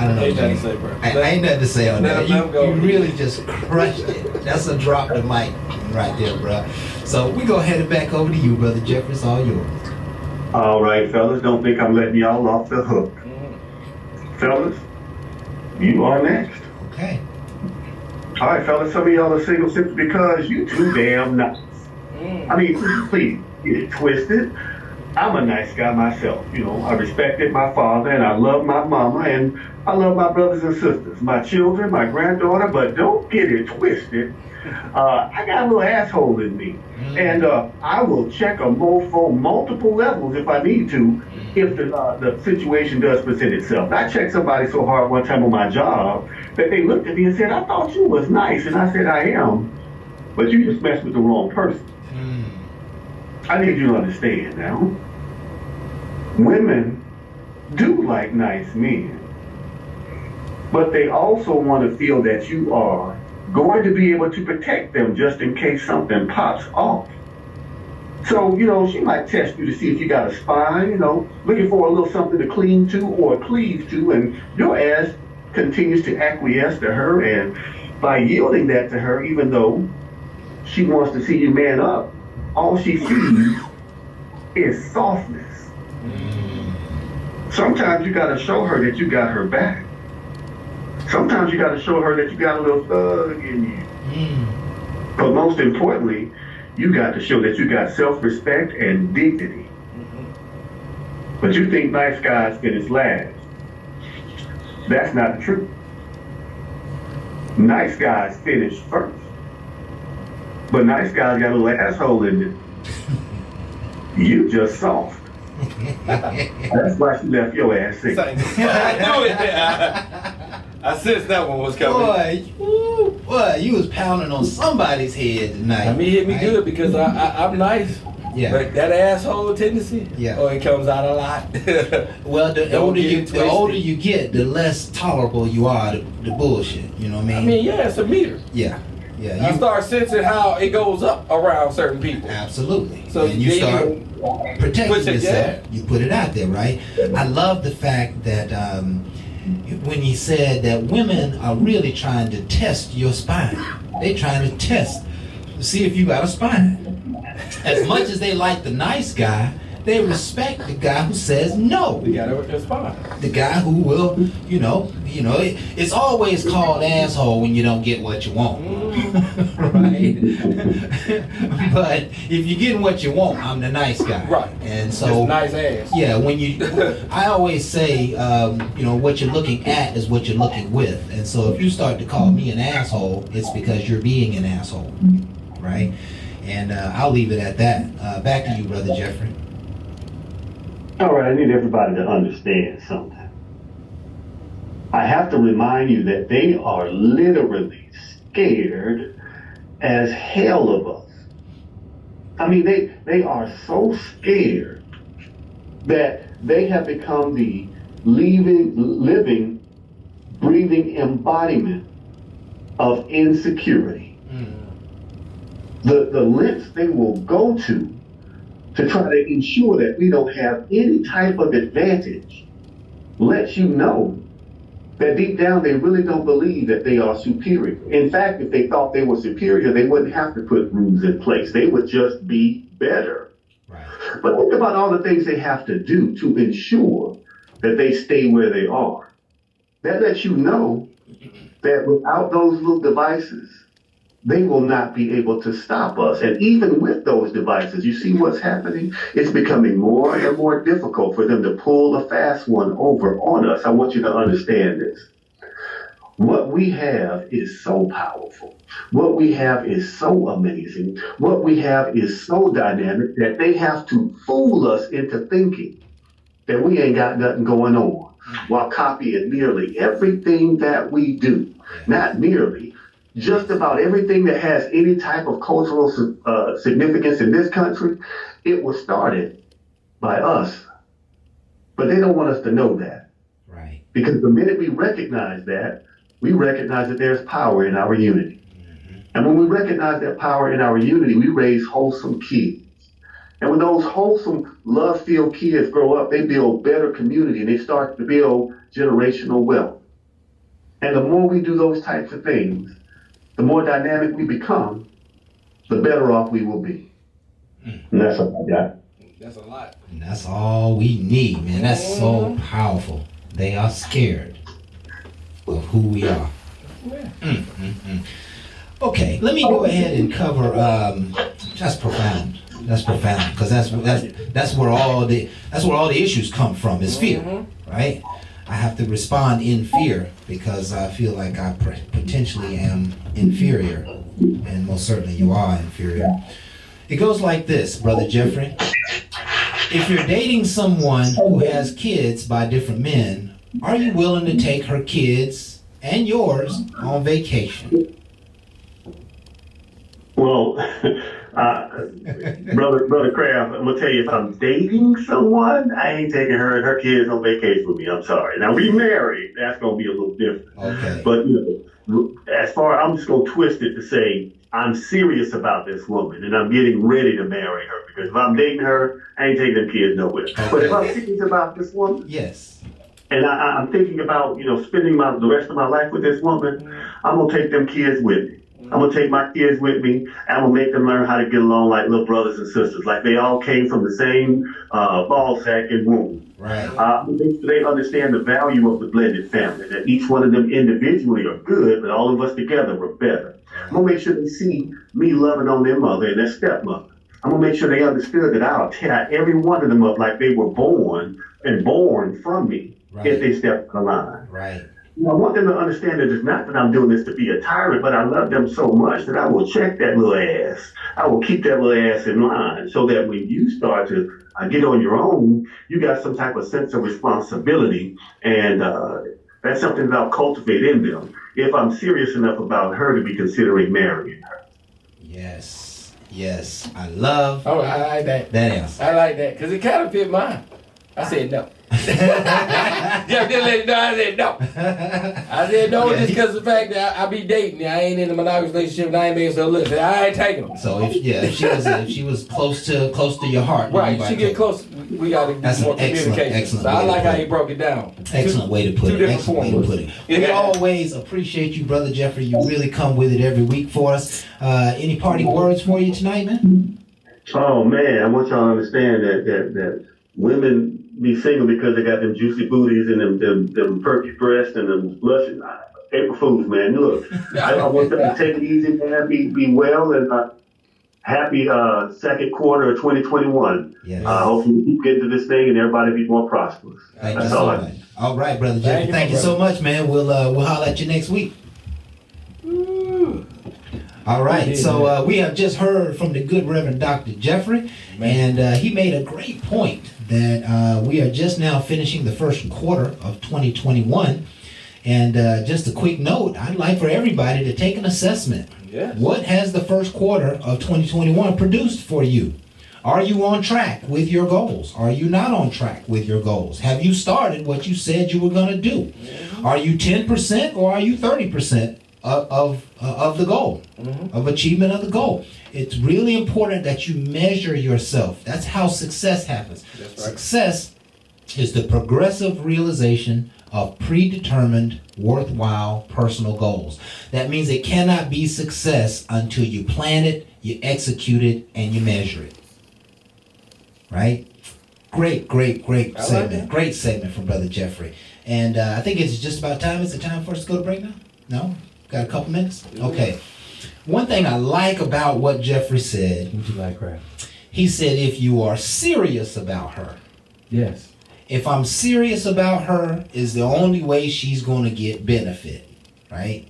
don't know. Ain't nothing Jimmy. to say, bro. I ain't nothing to say on that. Let him go. You really just crushed it. That's a drop the mic right there, bro. So we go head it back over to you, brother Jeffrey. It's all yours. All right, fellas, don't think I'm letting y'all off the hook. Fellas, you are next. Okay. All right, fellas, some of y'all are single simply because you too damn nice. I mean, please, get it twisted. I'm a nice guy myself. You know, I respected my father and I love my mama and I love my brothers and sisters, my children, my granddaughter, but don't get it twisted. I got a little asshole in me. And I will check a mofo multiple levels if I need to, if the situation does present itself. I checked somebody so hard one time on my job that they looked at me and said, I thought you was nice. And I said, I am, but you just messed with the wrong person. I need you to understand now. Women do like nice men, but they also want to feel that you are going to be able to protect them just in case something pops off. So, you know, she might test you to see if you got a spine, you know, looking for a little something to cling to or cleave to, and your ass continues to acquiesce to her, and by yielding that to her, even though she wants to see you man up, all she sees is softness. Sometimes you gotta show her that you got her back. Sometimes you gotta show her that you got a little thug in you. But most importantly, you got to show that you got self-respect and dignity. But you think nice guys finish last. That's not the truth. Nice guys finish first. But nice guys got a little asshole in it. You just soft. That's why she left your ass sick. I knew it. I sensed that one was coming. Boy, you was pounding on somebody's head tonight. I mean, hit me right? good because I'm nice. Yeah. But that asshole tendency, Yeah. oh, it comes out a lot. Well, the Don't older get you it twisted. you get, the less tolerable you are to the bullshit. You know what I mean? I mean, yeah, it's a meter. Yeah. I start sensing how it goes up around certain people. Absolutely. So and you then start you protecting push it, yourself. You put it out there, right? I love the fact that when you said that women are really trying to test your spine. They trying to test to see if you got a spine. As much as they like the nice guy, They respect the guy who says no. We gotta respond. The guy who will, it's always called asshole when you don't get what you want, right? But if you're getting what you want, I'm the nice guy, Right. And Just so, nice ass. yeah, I always say, what you're looking at is what you're looking with, and so if you start to call me an asshole, it's because you're being an asshole, right? And I'll leave it at that. Back to you, Brother Jeffrey. All right, I need everybody to understand something. I have to remind you that they are literally scared as hell of us. I mean, they are so scared that they have become the living, breathing embodiment of insecurity. The lengths they will go to try to ensure that we don't have any type of advantage lets you know that deep down they really don't believe that they are superior. In fact, if they thought they were superior, they wouldn't have to put rules in place. They would just be better. Right. But think about all the things they have to do to ensure that they stay where they are. That lets you know that without those little devices, they will not be able to stop us. And even with those devices, you see what's happening? It's becoming more and more difficult for them to pull a fast one over on us. I want you to understand this. What we have is so powerful. What we have is so amazing. What we have is so dynamic that they have to fool us into thinking that we ain't got nothing going on while copying nearly everything that we do. Not nearly. Just about everything that has any type of cultural significance in this country, it was started by us. But they don't want us to know that. Right. Because the minute we recognize that, we recognize that there's power in our unity. Mm-hmm. And when we recognize that power in our unity, we raise wholesome kids. And when those wholesome, love-filled kids grow up, they build better community and they start to build generational wealth. And the more we do those types of things, the more dynamic we become, the better off we will be. And that's all I got. That's a lot. And that's all we need, man. That's so powerful. They are scared of who we are. Okay, let me go ahead and cover. That's profound. That's profound because that's where all the issues come from. Is fear, right? I have to respond in fear because I feel like I potentially am inferior, and most certainly you are inferior. It goes like this, Brother Jeffrey. If you're dating someone who has kids by different men, are you willing to take her kids and yours on vacation? Well, Brother Kraft, I'm gonna tell you, if I'm dating someone, I ain't taking her and her kids on vacation with me. I'm sorry. Now we married, that's gonna be a little different. Okay. But as far, I'm just gonna twist it to say I'm serious about this woman and I'm getting ready to marry her because if I'm dating her, I ain't taking them kids nowhere. Okay. But if I'm serious about this woman, Yes. and I'm thinking about spending the rest of my life with this woman, I'm gonna take them kids with me. I'm going to take my kids with me. I'm going to make them learn how to get along like little brothers and sisters, like they all came from the same ball sack and womb. Right. They understand the value of the blended family, that each one of them individually are good, but all of us together are better. I'm going to make sure they see me loving on their mother and their stepmother. I'm going to make sure they understood that I'll tear every one of them up like they were born from me if they step the line. Right. I want them to understand that it's not that I'm doing this to be a tyrant, but I love them so much that I will check that little ass. I will keep that little ass in line so that when you start to get on your own, you got some type of sense of responsibility. And that's something that I'll cultivate in them if I'm serious enough about her to be considering marrying her. Yes. Yes. I love Oh, I like that. that answer. I like that because it kind of fit mine. I said no. Yeah, just let it know. I said no. I said no just because of the fact that I be dating. I ain't in a monogamous relationship and I ain't making so look. I ain't taking them. So if she was close to your heart, Right, you she might get take- close. We got to That's get more an excellent communication. So I way to like put how it. he broke it down. Excellent way to put two it. different Excellent way to formulas. put it. We Yeah. always appreciate you, Brother Jeffrey. You really come with it every week for us. Any parting words for you tonight, man? Oh man, I want y'all to understand that women be single because they got them juicy booties and them perky breasts and them blushing. April Fools, man. Look, I want them to take it easy, man. Be well and happy second quarter of 2021. Yes. Hopefully we keep getting to this thing and everybody be more prosperous. Thank you That's so all much. All right, Brother Jeffrey. Thank you so much, man. We'll holler at you next week. All right, so we have just heard from the good Reverend Dr. Jeffrey, and he made a great point that we are just now finishing the first quarter of 2021. And just a quick note, I'd like for everybody to take an assessment. Yes. What has the first quarter of 2021 produced for you? Are you on track with your goals? Are you not on track with your goals? Have you started what you said you were going to do? Are you 10% or are you 30% of the goal, of achievement of the goal? It's really important that you measure yourself. That's how success happens. That's right. Success is the progressive realization of predetermined, worthwhile personal goals. That means it cannot be success until you plan it, you execute it, and you measure it. Right? Great segment. Great segment from Brother Jeffrey. And I think it's just about time. Is it time for us to go to break now? No? Got a couple minutes? Okay. One thing I like about what Jeffrey said, What you like, Crab? he said if you are serious about her, Yes. if I'm serious about her, is the only way she's going to get benefit, right?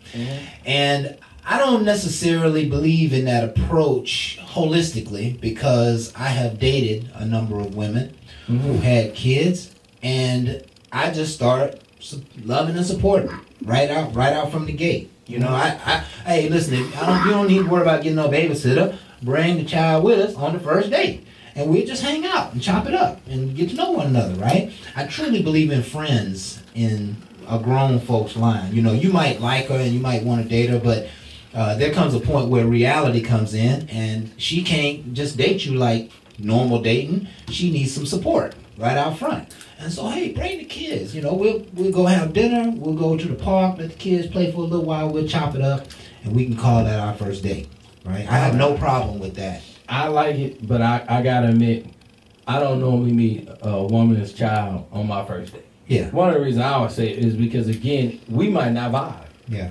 And I don't necessarily believe in that approach holistically because I have dated a number of women who had kids, and I just start loving and supporting right out from the gate. You know, hey, listen, you don't need to worry about getting no babysitter. Bring the child with us on the first date. And we'll just hang out and chop it up and get to know one another, right? I truly believe in friends in a grown folks line. You know, you might like her and you might want to date her, but there comes a point where reality comes in and she can't just date you like normal dating. She needs some support right out front. And so, hey, bring the kids. You know, we'll go have dinner. We'll go to the park, let the kids play for a little while. We'll chop it up, and we can call that our first date, right? I have no problem with that. I like it, but I gotta admit, I don't normally meet a woman's child on my first date. Yeah, One of the reasons I always say it is because, again, we might not vibe. yeah,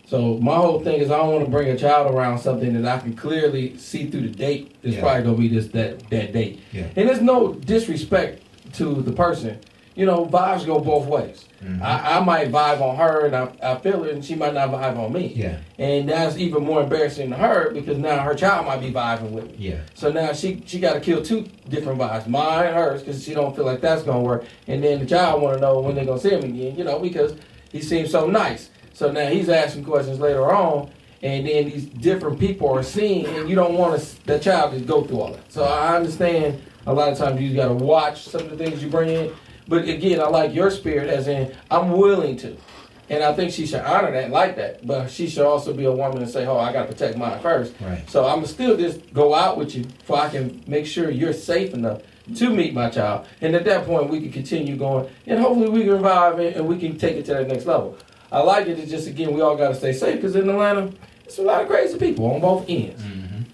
So my whole thing is I don't want to bring a child around something that I can clearly see through the date. It's Yeah. probably gonna be that date. Yeah. And there's no disrespect to the person. You know, vibes go both ways. I might vibe on her and I feel it, and she might not vibe on me. yeah, And that's even more embarrassing to her because now her child might be vibing with me. yeah, So now she got to kill two different vibes, mine and hers, because she don't feel like that's gonna work. And then the child want to know when they're gonna see him again, you know, because he seems so nice. So now he's asking questions later on, and then these different people are seeing, and you don't want the child to go through all that. So I understand a lot of times you got to watch some of the things you bring in. But again, I like your spirit as in, I'm willing to. And I think she should honor that and like that. But she should also be a woman and say, oh, I got to protect mine first. right. So I'm still just go out with you so I can make sure you're safe enough to meet my child. And at that point, we can continue going. And hopefully we can revive it and we can take it to that next level. I like it. It's just, again, we all got to stay safe because in Atlanta, it's a lot of crazy people on both ends.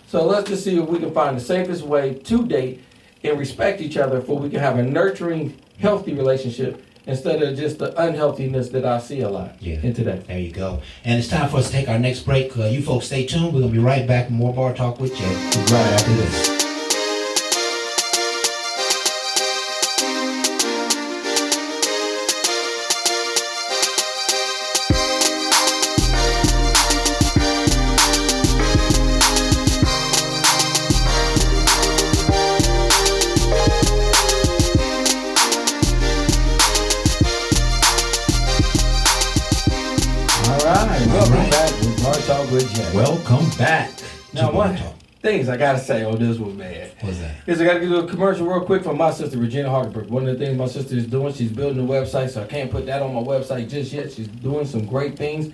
So let's just see if we can find the safest way to date and respect each other so we can have a nurturing, healthy relationship instead of just the unhealthiness that I see a lot in today. There you go. And it's time for us to take our next break. You folks stay tuned. We're going to be right back with more Bar Talk with Jay right after this. Welcome back with Bar Talk with Jay. Welcome back. Now, to Bar one Talk. things I gotta say on this one, man, What's that? is I gotta do a commercial real quick for my sister Regina Hardenberg. One of the things my sister is doing, she's building a website, so I can't put that on my website just yet. She's doing some great things.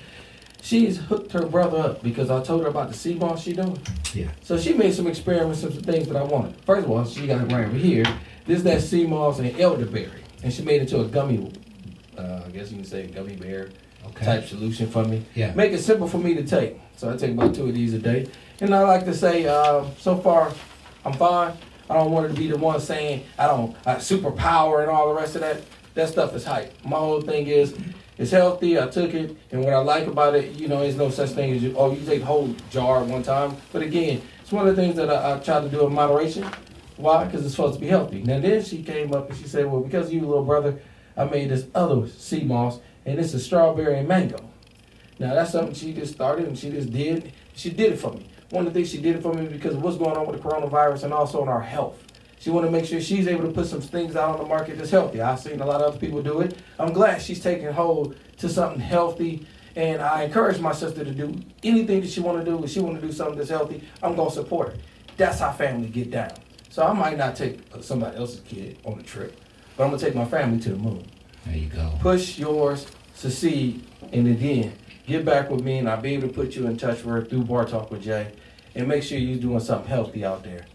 She's hooked her brother up because I told her about the sea moss she's doing. Yeah. So she made some experiments, some things that I wanted. First of all, she got it right over here. This is that sea moss and elderberry, and she made it into a gummy. I guess you can say gummy bear type solution for me. Yeah. Make it simple for me to take. So I take about 2 of these a day. And I like to say, so far, I'm fine. I don't want her to be the one saying I superpower and all the rest of that. That stuff is hype. My whole thing is, it's healthy. I took it, and what I like about it, there's no such thing as you take the whole jar at one time. But again, it's one of the things that I try to do in moderation. Why? Because it's supposed to be healthy. Now then she came up and she said, well, because of you, little brother, I made this other sea moss, and it's a strawberry and mango. Now that's something she just started and she just did. She did it for me. One of the things she did it for me because of what's going on with the coronavirus and also in our health. She want to make sure she's able to put some things out on the market that's healthy. I've seen a lot of other people do it. I'm glad she's taking hold to something healthy, and I encourage my sister to do anything that she want to do. If she want to do something that's healthy, I'm going to support her. That's how family get down. So I might not take somebody else's kid on a trip, but I'm going to take my family to the moon. There you go. Push yours, succeed, and again, get back with me, and I'll be able to put you in touch with her through Bar Talk with Jay, and make sure you're doing something healthy out there.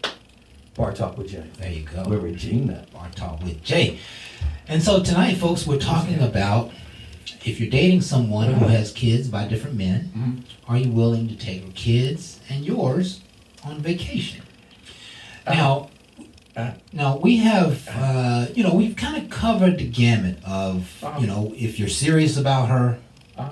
Bar Talk with Jay. There you go. With Regina. Bar Talk with Jay. And so tonight, folks, we're talking about if you're dating someone who has kids by different men, are you willing to take your kids and yours on vacation? Now we have, we've kind of covered the gamut of, if you're serious about her,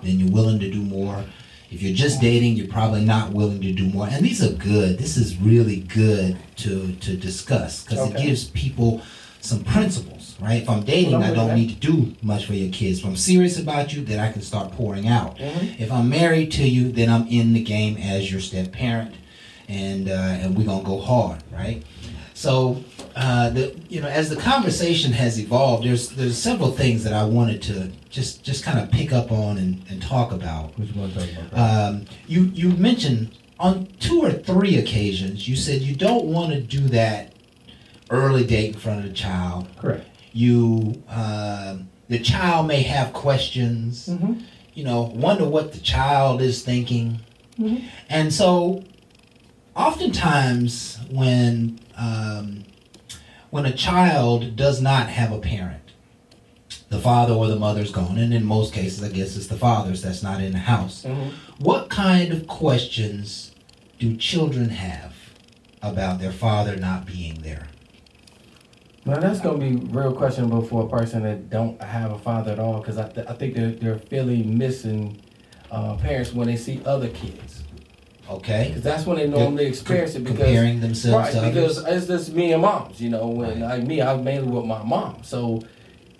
then you're willing to do more. If you're just dating, you're probably not willing to do more. And these are good. This is really good to discuss because it gives people some principles, right? If I'm dating, I don't need to do much for your kids. If I'm serious about you, then I can start pouring out. If I'm married to you, then I'm in the game as your step parent, and we're gonna go hard, right? So, as the conversation has evolved, there's several things that I wanted to just kind of pick up on and talk about. What you want to talk about? You mentioned on 2 or 3 occasions, you said you don't want to do that early date in front of the child. Correct. The child may have questions, wonder what the child is thinking. And so oftentimes when a child does not have a parent, the father or the mother's gone, and in most cases, I guess it's the fathers that's not in the house. What kind of questions do children have about their father not being there? Now that's gonna be real questionable for a person that don't have a father at all, because I think they're feeling missing parents when they see other kids. Okay. Because that's when they normally experience it. Because comparing themselves to because others. it's just me and moms. When like me, I'm mainly with my mom. So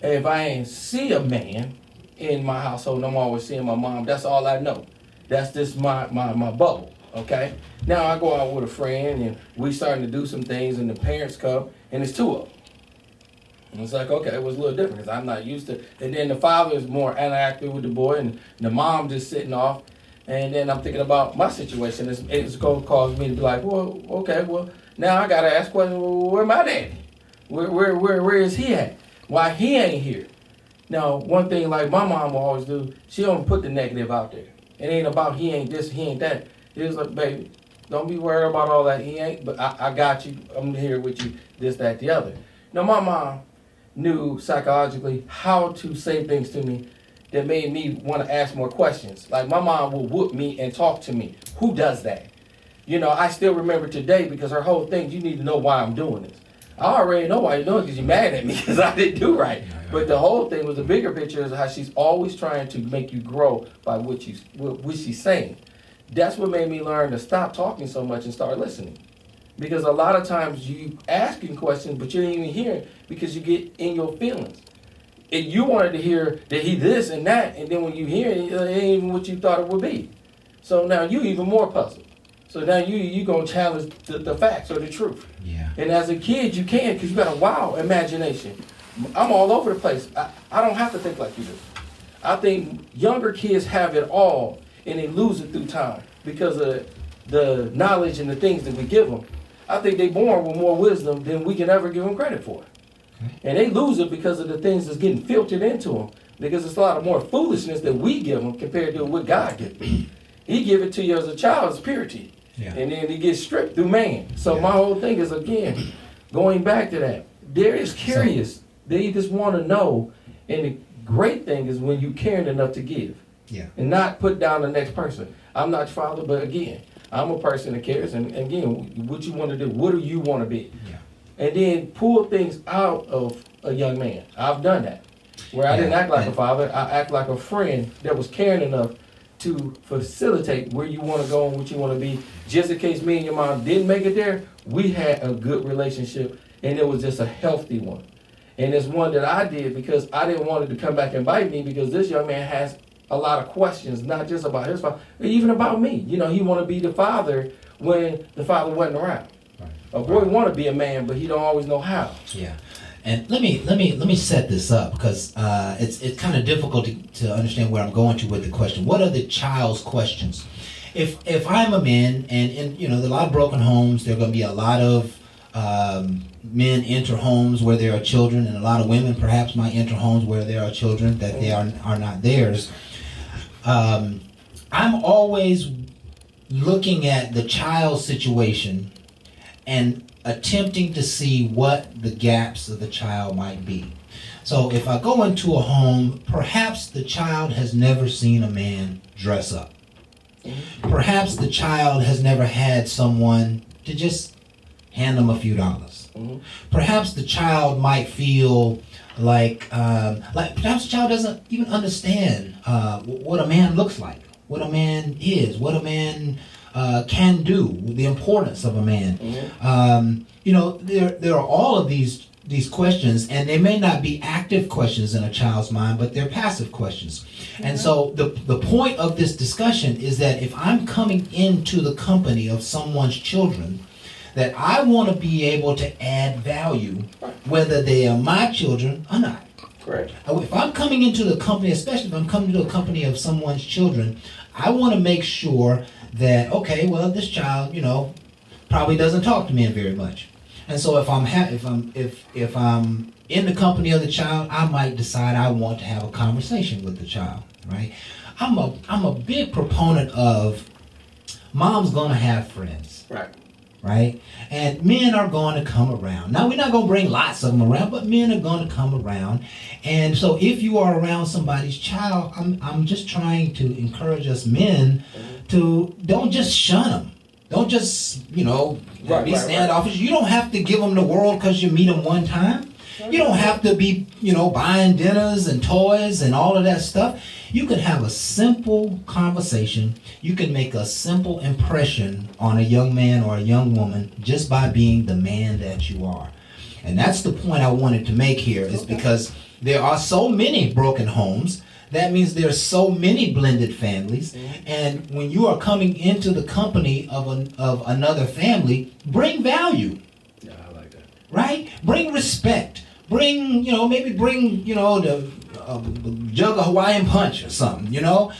if I ain't see a man in my household, I'm always seeing my mom. That's all I know. That's just my bubble. Okay. Now I go out with a friend and we starting to do some things, and the parents come, and it's 2 of them. And it's like, okay, it was a little different because I'm not used to. And then the father is more interactive with the boy, and the mom just sitting off. And then I'm thinking about my situation. It's going to cause me to be like, well, okay, well, now I got to ask questions. Well, where my daddy? Where is he at? Why he ain't here? Now, one thing like my mom will always do, she don't put the negative out there. It ain't about he ain't this, he ain't that. It's like, baby, don't be worried about all that. He ain't, but I got you. I'm here with you, this, that, the other. Now, my mom knew psychologically how to say things to me that made me want to ask more questions. Like my mom would whoop me and talk to me. Who does that? I still remember today because her whole thing, you need to know why I'm doing this. I already know why you're doing it because you're mad at me because I didn't do right. But the whole thing was the bigger picture is how she's always trying to make you grow by what she's saying. That's what made me learn to stop talking so much and start listening. Because a lot of times you asking questions, but you ain't even hearing because you get in your feelings. And you wanted to hear that he this and that, and then when you hear it, it ain't even what you thought it would be. So now you even more puzzled. So now you gonna challenge the facts or the truth. Yeah. And as a kid, you can because you got a wild imagination. I'm all over the place. I don't have to think like you do. I think younger kids have it all, and they lose it through time because of the knowledge and the things that we give them. I think they born with more wisdom than we can ever give them credit for. And they lose it because of the things that's getting filtered into them. Because it's a lot of more foolishness that we give them compared to what God gives them. He give it to you as a child as purity. Yeah. And then it gets stripped through man. So my whole thing is, again, going back to that. They're just curious. They just want to know. And the great thing is when you caring enough to give. Yeah. And not put down the next person. I'm not your father, but again, I'm a person that cares, and again, what you want to do, what do you want to be? Yeah. And then pull things out of a young man. I've done that. Where I didn't Yeah, act like a and- father, I act like a friend that was caring enough to facilitate where you want to go and what you want to be. Just in case me and your mom didn't make it there, we had a good relationship, and it was just a healthy one. And it's one that I did because I didn't want it to come back and bite me, because this young man has a lot of questions, not just about his father, but even about me. You know, he want to be the father when the father wasn't around. Right. A boy want to be a man, but he don't always know how. Yeah, and let me set this up, because it's kind of difficult to understand where I'm going to with the question. What are the child's questions? If I'm a man, and you know, there are a lot of broken homes, there are going to be a lot of men enter homes where there are children, and a lot of women perhaps might enter homes where there are children that they are not theirs. I'm always looking at the child's situation and attempting to see what the gaps of the child might be. So if I go into a home, perhaps the child has never seen a man dress up. Perhaps the child has never had someone to just hand them a few dollars. Perhaps the child might feel like perhaps the child doesn't even understand what a man looks like, what a man is, what a man can do, the importance of a man. You know, there are all of these questions, and they may not be active questions in a child's mind, but they're passive questions. And so the point of this discussion is that if I'm coming into the company of someone's children, that I want to be able to add value, whether they are my children or not. Correct. If I'm coming into the company, especially if I'm coming to a company of someone's children, I want to make sure that, okay, well, this child, you know, probably doesn't talk to me very much. And so if I'm in the company of the child, I might decide I want to have a conversation with the child, right? I'm a big proponent of mom's gonna have friends. Right. Right? And men are going to come around. Now, we're not going to bring lots of them around, but men are going to come around. And so if you are around somebody's child, I'm just trying to encourage us men to don't just shun them. Don't just, you know, be standoffish. You don't have to give them the world because you meet them one time. You don't have to be, you know, buying dinners and toys and all of that stuff. You can have a simple conversation. You can make a simple impression on a young man or a young woman just by being the man that you are. And that's the point I wanted to make here, is because there are so many broken homes. That means there's so many blended families. And when you are coming into the company of another family, bring value. Yeah, I like that. Right? Bring respect. Bring, you know, maybe bring, you know, the jug of Hawaiian punch or something, you know.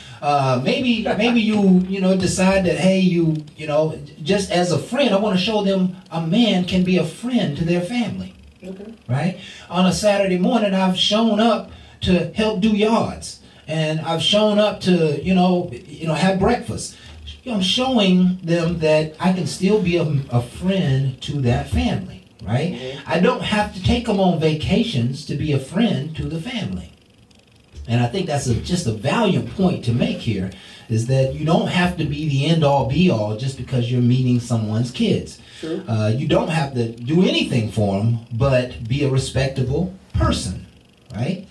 Maybe you know, decide that, hey, you know, just as a friend, I want to show them a man can be a friend to their family. Okay. Right? On a Saturday morning, I've shown up to help do yards, and I've shown up to, you know, have breakfast. I'm showing them that I can still be a friend to that family. Right? I don't have to take them on vacations to be a friend to the family. And I think that's just a valiant point to make here, is that you don't have to be the end-all, be-all just because you're meeting someone's kids. True. You don't have to do anything for them, but be a respectable person, right?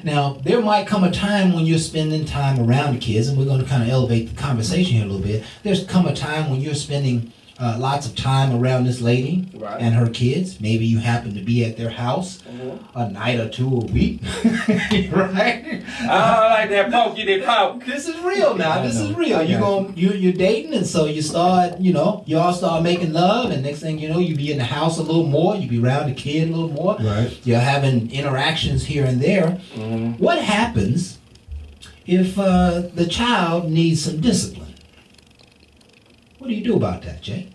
Now, there might come a time when you're spending time around the kids, and we're going to kind of elevate the conversation here a little bit. There's come a time when you're spending lots of time around this lady and her kids. Maybe you happen to be at their house a night or two a week, right? I like that poke, you did poke. This is real now. This is real. You're dating, and so you start, you know, you all start making love, and next thing you know, you be in the house a little more. You be around the kid a little more. Right. You're having interactions here and there. What happens if the child needs some discipline? What do you do about that, Jay?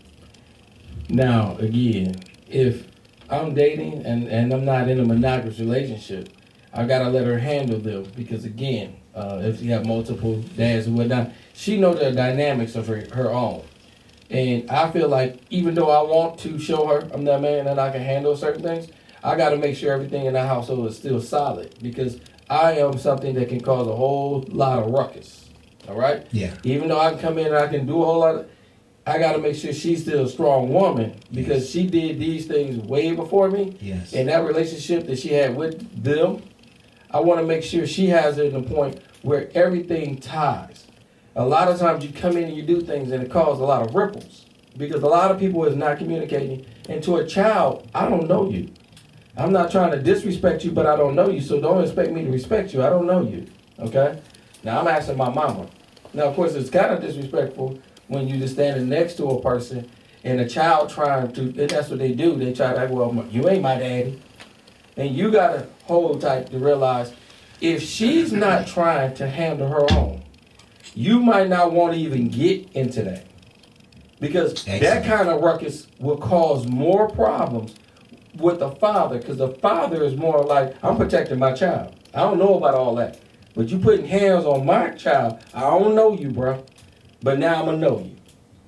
Now, again, if I'm dating and I'm not in a monogamous relationship, I gotta let her handle them, because again, if you have multiple dads and whatnot, she knows the dynamics of her own. And I feel like even though I want to show her I'm that man and I can handle certain things, I gotta make sure everything in the household is still solid, because I am something that can cause a whole lot of ruckus. All right? Yeah. Even though I can come in and I can do a whole lot of, I got to make sure she's still a strong woman because she did these things way before me. Yes. And that relationship that she had with them, I want to make sure she has it in a point where everything ties. A lot of times you come in and you do things and it causes a lot of ripples because a lot of people is not communicating. And to a child, I don't know you. I'm not trying to disrespect you, but I don't know you, so don't expect me to respect you. I don't know you, okay? Now, I'm asking my mama. Now, of course, it's kind of disrespectful when you just standing next to a person and a child trying to, and that's what they do. They try to act, well, you ain't my daddy. And you got to hold tight to realize if she's not trying to handle her own, you might not want to even get into that. Because that kind of ruckus will cause more problems with the father. Because the father is more like, I'm protecting my child. I don't know about all that. But you putting hands on my child, I don't know you, bro. But now I'm going to know you.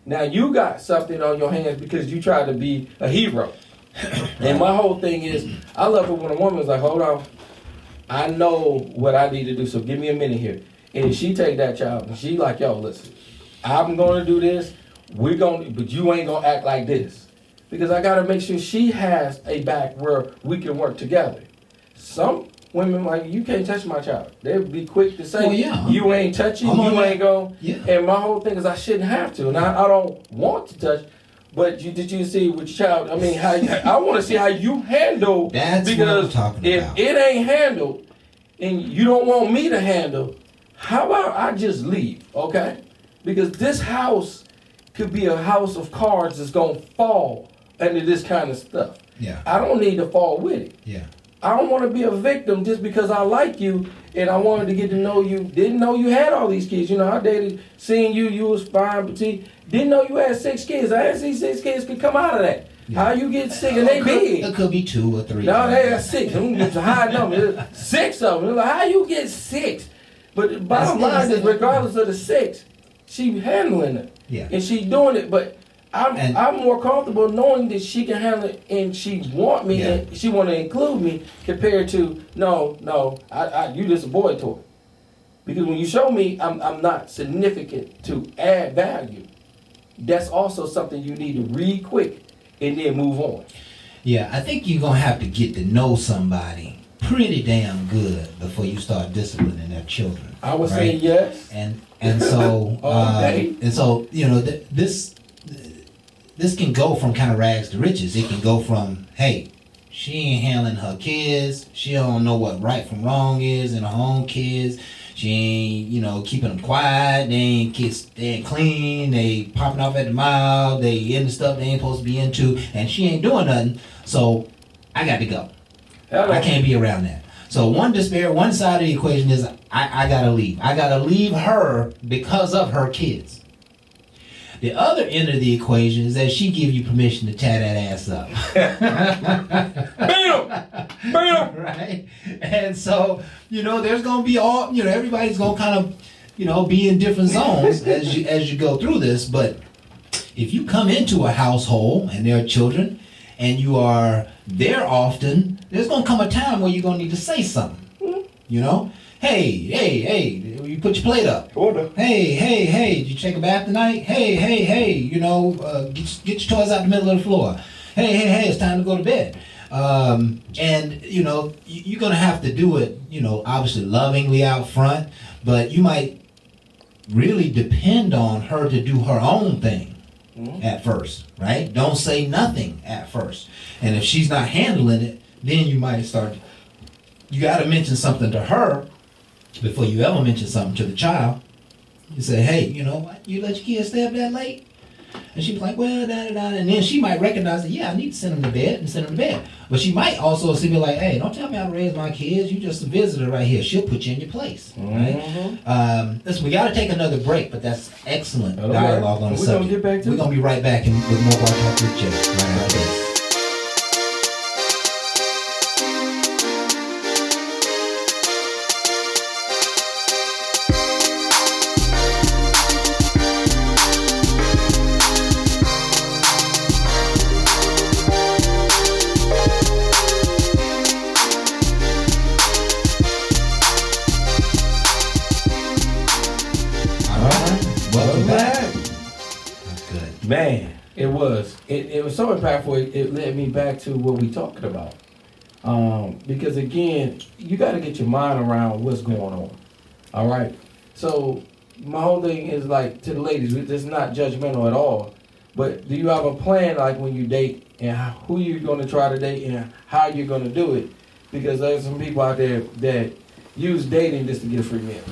Now you got something on your hands because you tried to be a hero. And my whole thing is, I love it when a woman's like, hold on. I know what I need to do, so give me a minute here. And she take that child and she like, yo, listen, I'm going to do this. But you ain't going to act like this. Because I got to make sure she has a back where we can work together. Some women like, you can't touch my child. They'll be quick to say, you ain't touching, you ain't going. Yeah. And my whole thing is I shouldn't have to. And I don't want to touch. But did you see with your child? I mean, I want to see how you handle. That's because what I'm talking if about. it ain't handled and you don't want me to handle, how about I just leave, okay? Because this house could be a house of cards that's going to fall under this kind of stuff. Yeah. I don't need to fall with it. Yeah. I don't want to be a victim just because I like you and I wanted to get to know you. Didn't know you had all these kids. You know, I dated, seeing you was fine, petite. Didn't know you had 6 kids. I didn't see 6 kids could come out of that. Yeah. How you get 6 and they big? It could be 2 or 3. No, they got 6. It's a high number. 6 of them. Like, how you get 6? But the bottom line is, regardless of the 6, she handling it. Yeah. And she doing it. But I'm more comfortable knowing that she can handle it and she want me and she want to include me compared to no, you just a boy toy. Because when you show me I'm not significant to add value, that's also something you need to read quick and then move on. Yeah, I think you're gonna have to get to know somebody pretty damn good before you start disciplining their children. I would say yes. And so and so you know this can go from kind of rags to riches. It can go from, hey, she ain't handling her kids. She don't know what right from wrong is in her own kids. She ain't, keeping them quiet. They ain't clean. They popping off at the mouth. They into stuff they ain't supposed to be into. And she ain't doing nothing. So I got to go. Hello. I can't be around that. So one side of the equation is I got to leave. I got to leave her because of her kids. The other end of the equation is that she give you permission to tear that ass up. Bam! Right? And so, there's going to be everybody's going to kind of, be in different zones as you go through this. But if you come into a household and there are children and you are there often, there's going to come a time where you're going to need to say something. Hey, you put your plate up. Order. Hey, did you take a bath tonight? Hey, get your toys out the middle of the floor. Hey, it's time to go to bed. And, you're going to have to do it, obviously lovingly out front, but you might really depend on her to do her own thing at first, right? Don't say nothing at first. And if she's not handling it, then you might you got to mention something to her before you ever mention something to the child. You say, hey, you know what? You let your kids stay up that late? And she's like, well, da-da-da. And then she might recognize that, I need to send them to bed. But she might also be like, hey, don't tell me how to raise my kids. You just a visitor right here. She'll put you in your place. Right? Listen, we got to take another break, but that's excellent dialogue on the subject. We're going to be right back with more Bar Talk with Jay right after this. Man, it was. It was so impactful. It led me back to what we talking about. Because again, you got to get your mind around what's going on. All right. So my whole thing is like to the ladies, it's not judgmental at all. But do you have a plan like when you date and who you're going to try to date and how you're going to do it? Because there's some people out there that use dating just to get a free meal.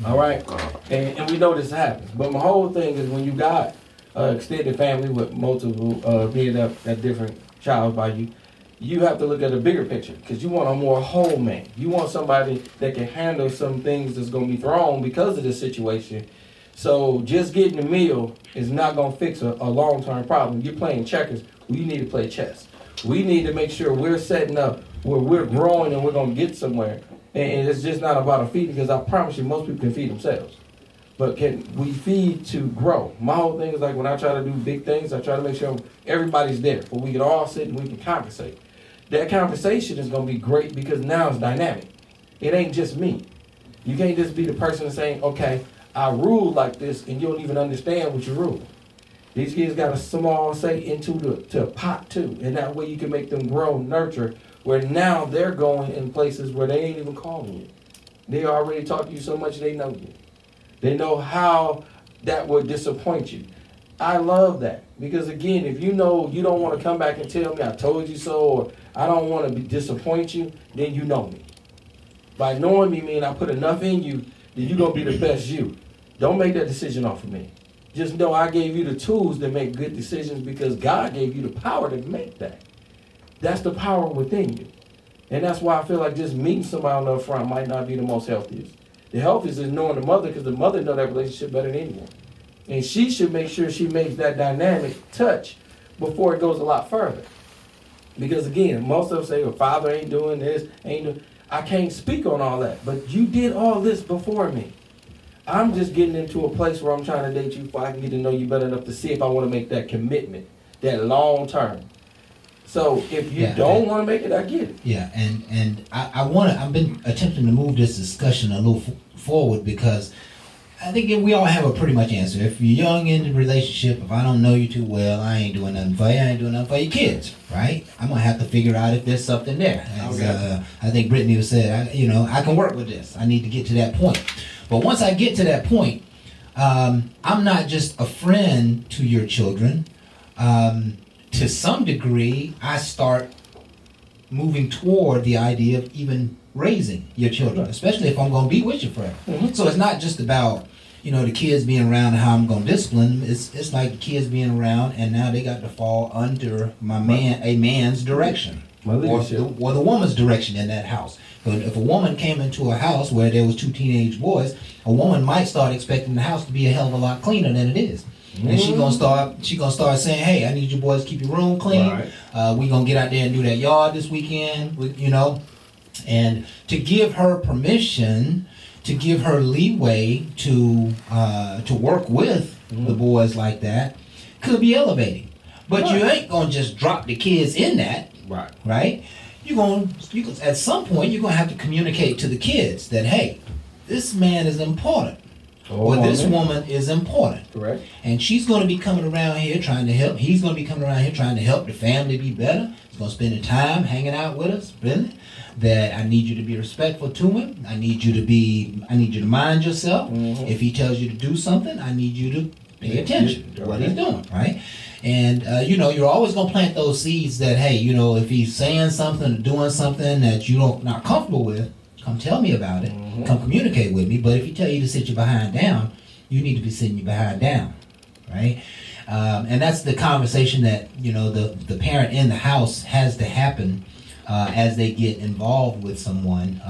All right? And we know this happens. But my whole thing is when you got extended family with multiple being a different child by you, you have to look at a bigger picture because you want a more whole man. You want somebody that can handle some things that's going to be thrown because of this situation. So just getting a meal is not going to fix a long-term problem. You're playing checkers. We need to play chess. We need to make sure we're setting up where we're growing and we're going to get somewhere. And it's just not about a feeding because I promise you most people can feed themselves. But can we feed to grow? My whole thing is like when I try to do big things, I try to make sure everybody's there. But we can all sit and we can conversate. That conversation is going to be great because now it's dynamic. It ain't just me. You can't just be the person that's saying, okay, I rule like this, and you don't even understand what you rule. These kids got a small say into the pot too, and that way you can make them grow, nurture, where now they're going in places where they ain't even calling you. They already talk to you so much they know you. They know how that would disappoint you. I love that because again, if you know you don't want to come back and tell me I told you so, or I don't want to disappoint you, then you know me. By knowing me mean I put enough in you that you're going to be the best you. Don't make that decision off of me. Just know I gave you the tools to make good decisions because God gave you the power to make that. That's the power within you. And that's why I feel like just meeting somebody on the front might not be the most healthiest. The healthiest is knowing the mother because the mother knows that relationship better than anyone. And she should make sure she makes that dynamic touch before it goes a lot further. Because again, most of them say, well, father ain't doing this, ain't doing. I can't speak on all that. But you did all this before me. I'm just getting into a place where I'm trying to date you before I can get to know you better enough to see if I want to make that commitment, that long term. So if you don't want to make it, I get it. Yeah, and I've been attempting to move this discussion a little forward because I think we all have a pretty much answer. If you're young in the relationship, if I don't know you too well, I ain't doing nothing for you. I ain't doing nothing for your kids, right? I'm gonna have to figure out if there's something there. As, I think Brittany said, I can work with this. I need to get to that point. But once I get to that point, I'm not just a friend to your children. To some degree, I start moving toward the idea of even raising your children, especially if I'm going to be with you forever. Mm-hmm. So it's not just about, the kids being around and how I'm going to discipline them. It's like the kids being around and now they got to fall under a man's direction or the woman's direction in that house. But if a woman came into a house where there was 2 teenage boys, a woman might start expecting the house to be a hell of a lot cleaner than it is. And she gonna start saying, "Hey, I need you boys to keep your room clean. Right. We gonna get out there and do that yard this weekend, and to give her permission, to give her leeway to work with the boys like that, could be elevating. But you ain't gonna just drop the kids in that, right? At some point you're gonna have to communicate to the kids that, hey, this man is important. Or this woman is important. Correct. And she's going to be coming around here trying to help. He's going to be coming around here trying to help the family be better. He's going to spend the time hanging out with us, really. That I need you to be respectful to him. I need you to mind yourself. Mm-hmm. If he tells you to do something, I need you to pay attention to what he's doing, right? And, you're always going to plant those seeds that, hey, if he's saying something or doing something that you're not comfortable with, come tell me about it. Mm-hmm. Come communicate with me. But if he tell you to sit your behind down, you need to be sitting your behind down, right? And that's the conversation that the parent in the house has to happen as they get involved with someone,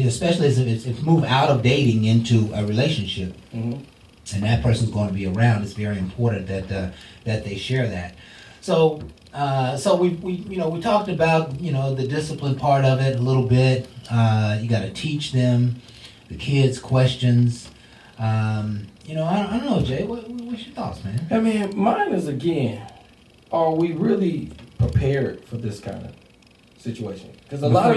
especially as it's move out of dating into a relationship, and that person's going to be around. It's very important that they share that. So we talked about the discipline part of it a little bit. You got to teach them the kids questions. I don't know, Jay. What's your thoughts, man? I mean, mine is again, are we really prepared for this kind of situation? Because a lot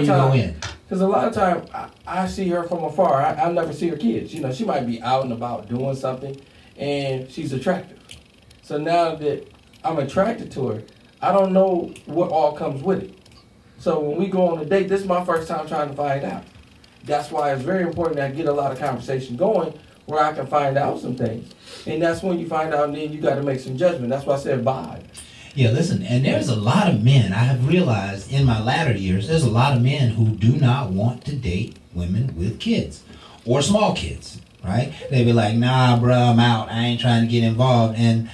of time, I see her from afar. I never see her kids. She might be out and about doing something, and she's attractive. So now that I'm attracted to her, I don't know what all comes with it. So when we go on a date, this is my first time trying to find out. That's why it's very important that I get a lot of conversation going where I can find out some things. And that's when you find out, and then you got to make some judgment. That's why I said vibe. Yeah, listen, and there's a lot of men, I have realized in my latter years, there's a lot of men who do not want to date women with kids or small kids, right? They be like, nah, bro, I'm out. I ain't trying to get involved. And,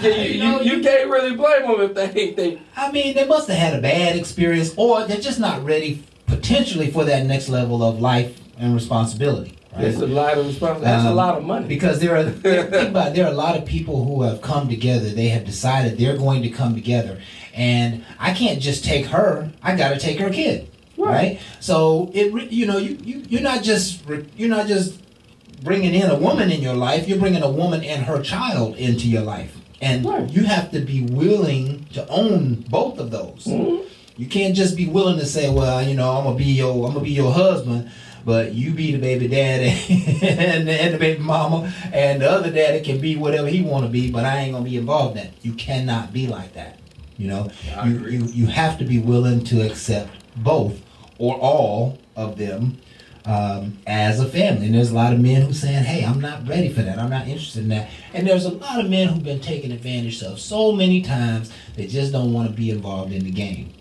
you can't really blame them if they ain't they. I mean, they must have had a bad experience, or they're just not ready potentially for that next level of life and responsibility. Right? It's a lot of responsibility. That's a lot of money. Because there are a lot of people who have come together. They have decided they're going to come together, and I can't just take her. I got to take her kid, right? So you're not just bringing in a woman in your life. You're bringing a woman and her child into your life, and you have to be willing to own both of those. Mm-hmm. You can't just be willing to say, well, I'm gonna be your husband, but you be the baby daddy and the baby mama, and the other daddy can be whatever he want to be, but I ain't gonna be involved in that. You cannot be like that. You have to be willing to accept both or all of them as a family. And there's a lot of men who saying, hey, I'm not ready for that. I'm not interested in that. And there's a lot of men who've been taken advantage of so many times they just don't want to be involved in the game.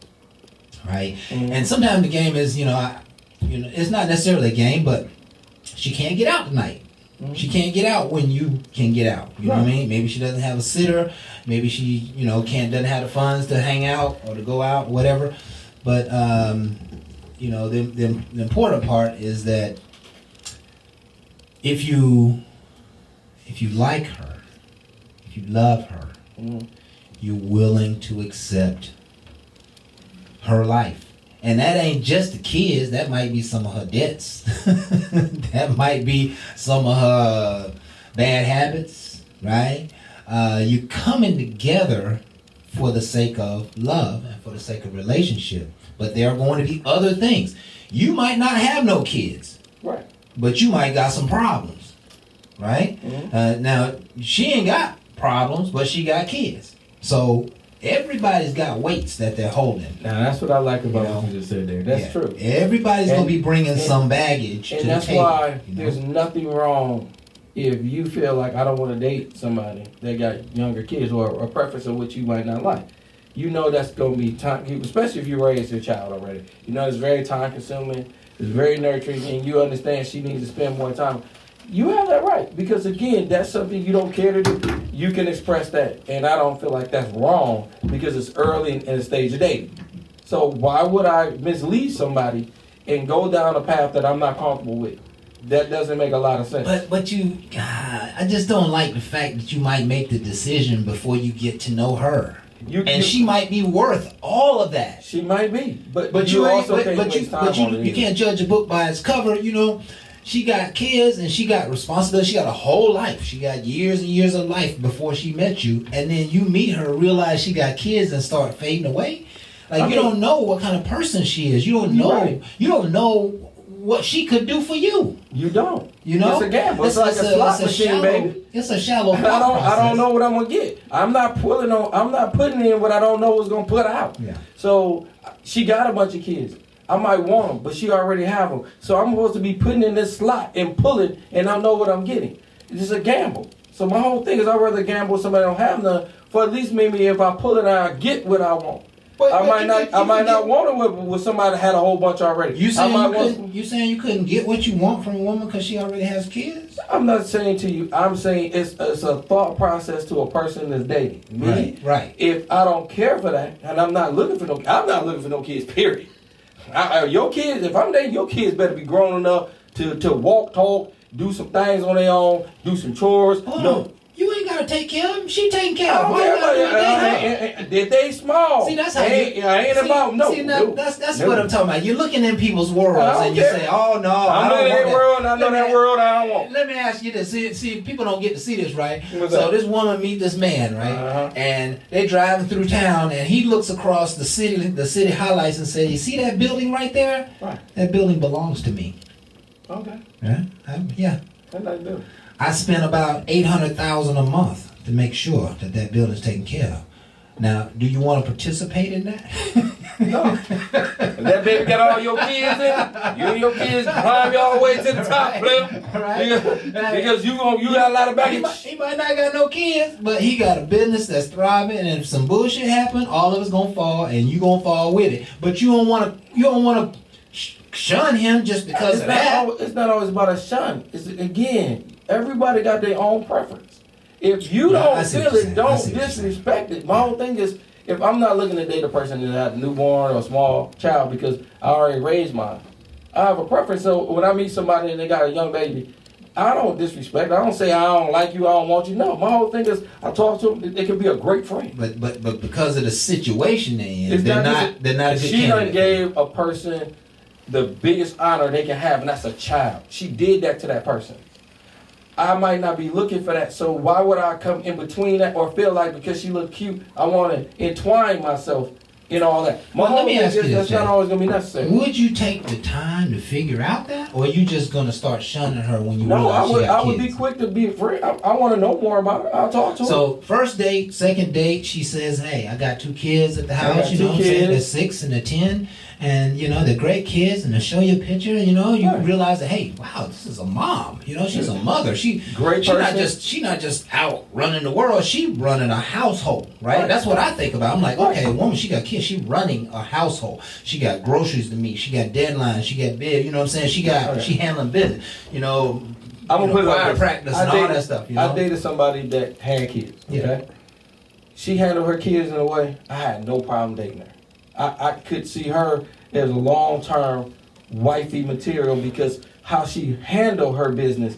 Right? Mm-hmm. And sometimes the game is, it's not necessarily a game, but she can't get out tonight. Mm-hmm. She can't get out when you can get out. You know what I mean? Maybe she doesn't have a sitter. Maybe she, doesn't have the funds to hang out or to go out, whatever. But, the important part is that if you like her, if you love her, you're willing to accept her life. And that ain't just the kids. That might be some of her debts. That might be some of her bad habits, right? You coming together for the sake of love and for the sake of relationship. But there are going to be other things. You might not have no kids. Right. But you might got some problems, right? Mm-hmm. Now, she ain't got problems, but she got kids. So everybody's got weights that they're holding. Now that's what I like about what you just said there. That's true. Everybody's gonna be bringing some baggage to the table. And that's why there's nothing wrong if you feel like I don't want to date somebody that got younger kids or a preference of what you might not like. That's gonna be time, especially if you raised your child already. It's very time consuming, it's very nurturing, and you understand she needs to spend more time. You have that right, because again, that's something you don't care to do. You can express that, and I don't feel like that's wrong because it's early in the stage of dating. So why would I mislead somebody and go down a path that I'm not comfortable with? That doesn't make a lot of sense. But I just don't like the fact that you might make the decision before you get to know her. She might be worth all of that. She might be, but you also can't waste time on it. You can't judge a book by its cover. She got kids and she got responsibility. She got a whole life. She got years and years of life before she met you. And then you meet her, realize she got kids and start fading away. You don't know what kind of person she is. You don't know. Right. You don't know what she could do for you. You don't. It's a gamble. It's like a slot machine, baby. It's a shallow I don't know what I'm gonna get. I'm not putting in what I don't know what's gonna put out. Yeah. So she got a bunch of kids. I might want them, but she already have them. So I'm supposed to be putting in this slot and pulling, and I know what I'm getting. It's just a gamble. So my whole thing is I'd rather gamble with somebody that don't have none, for at least maybe if I pull it, I get what I want. I might not want it with somebody that had a whole bunch already. You saying you couldn't get what you want from a woman because she already has kids? I'm not saying to you. I'm saying it's a thought process to a person that's dating. Right. If I don't care for that, and I'm not looking for no kids. Period. Your kids, if I'm dating, your kids better be grown enough to walk, talk, do some things on their own, do some chores. You ain't gotta take care of them. She taking care of them. If they small, see, that's how ain't about no. See, that's what I'm talking about. You're looking in people's worlds and you say, "Oh no, I'm in that world. I know that world. I don't want." Let me ask you this. See, people don't get to see this, right? So this woman meet this man, right? And they driving through town, and he looks across the city highlights, and says, "You see that building right there? Right. That building belongs to me." Okay. Yeah. That's like that. I spend about $800,000 a month to make sure that that building's taken care of. Now, do you want to participate in that? No. If that baby got all your kids in it, you and your kids climb all the way to the top, player. Right. Because you got a lot of baggage. He might not got no kids, but he got a business that's thriving, and if some bullshit happen, all of it's gonna fall, and you gonna fall with it. But you don't want to shun him just because of that. It's not always about a shun. It's, again, everybody got their own preference. If you Yeah, I don't see what feel you're it, saying. I don't see what you're disrespect it. My whole thing is, if I'm not looking to date a person that has a newborn or a small child because I already raised mine, I have a preference. So when I meet somebody and they got a young baby, I don't disrespect. I don't say I don't like you, I don't want you. No, my whole thing is I talk to them. They can be a great friend. But because of the situation they're in, It's they're not a good She done candidate. gave a person the biggest honor they can have, and that's a child. She did that to that person. I might not be looking for that, so why would I come in between that or feel like because she look cute, I want to entwine myself in all that? Well, let me ask you this, That's not Jay. always going to be necessary. Would you take the time to figure out that, or are you just gonna start shunning her when you No, realize she got I would kids? be quick to be a friend. I want to know more about her. I'll talk to her. So first date, second date, she says, "Hey, I got 2 kids at the I house. got You know, 2 what I'm saying, kids. they're 6 and they're 10, and you know they're great kids. And they show you a picture, and you know you Right. realize that, hey, wow, this is a mom. You know, she's a mother. She Great She person. not just out running the world. She running a household, right? Right. That's what I think about. I'm like, Right. okay, a woman, she got kids. She running a household. She got groceries to meet. She got deadlines. She got bid. You know what I'm saying? Right. She handling business. You know, I'm gonna put it like choir this. practice I and all dated- that stuff. You know? I dated somebody that had kids. Yeah. Okay, she handled her kids in a way I had no problem dating her. I could see her as a long-term wifey material because how she handled her business,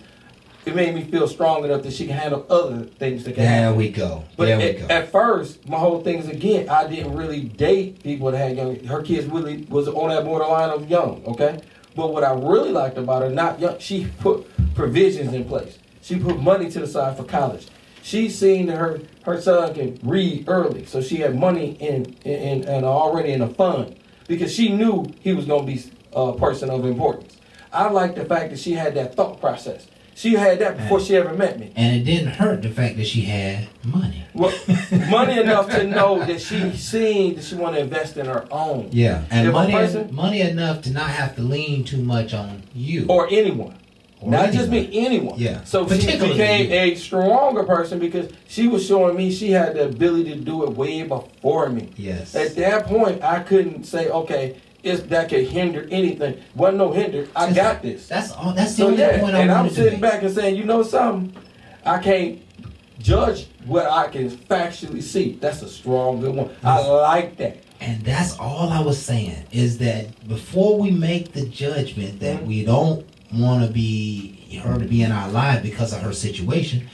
it made me feel strong enough that she can handle other things that can There happen. we go. But There we go. at first, my whole thing is again, I didn't really date people that had young. Her kids really was on that borderline of young, okay? But what I really liked about her, not young, she put provisions in place. She put money to the side for college. She seen that her son can read early, so she had money in already in a fund because she knew he was gonna be a person of importance. I like the fact that she had that thought process. She had that before she ever met me. And it didn't hurt the fact that she had money. Well, money enough to know that she seen that she want to invest in her own. Yeah, and If a money, person- money enough to not have to lean too much on you. Or anyone. Or Not just anyone. me, anyone. Yeah. So she Particularly became you. a stronger person because she was showing me she had the ability to do it way before me. Yes. At that point, I couldn't say, okay, that could hinder anything. Wasn't no hinder. I got this. That's all. That's the So only yeah, point I and I'm wanted to sitting make. back and saying, you know something? I can't judge what I can factually see. That's a strong good one. I like that. And that's all I was saying is that before we make the judgment that we don't want to be her to be in our life because of her situation,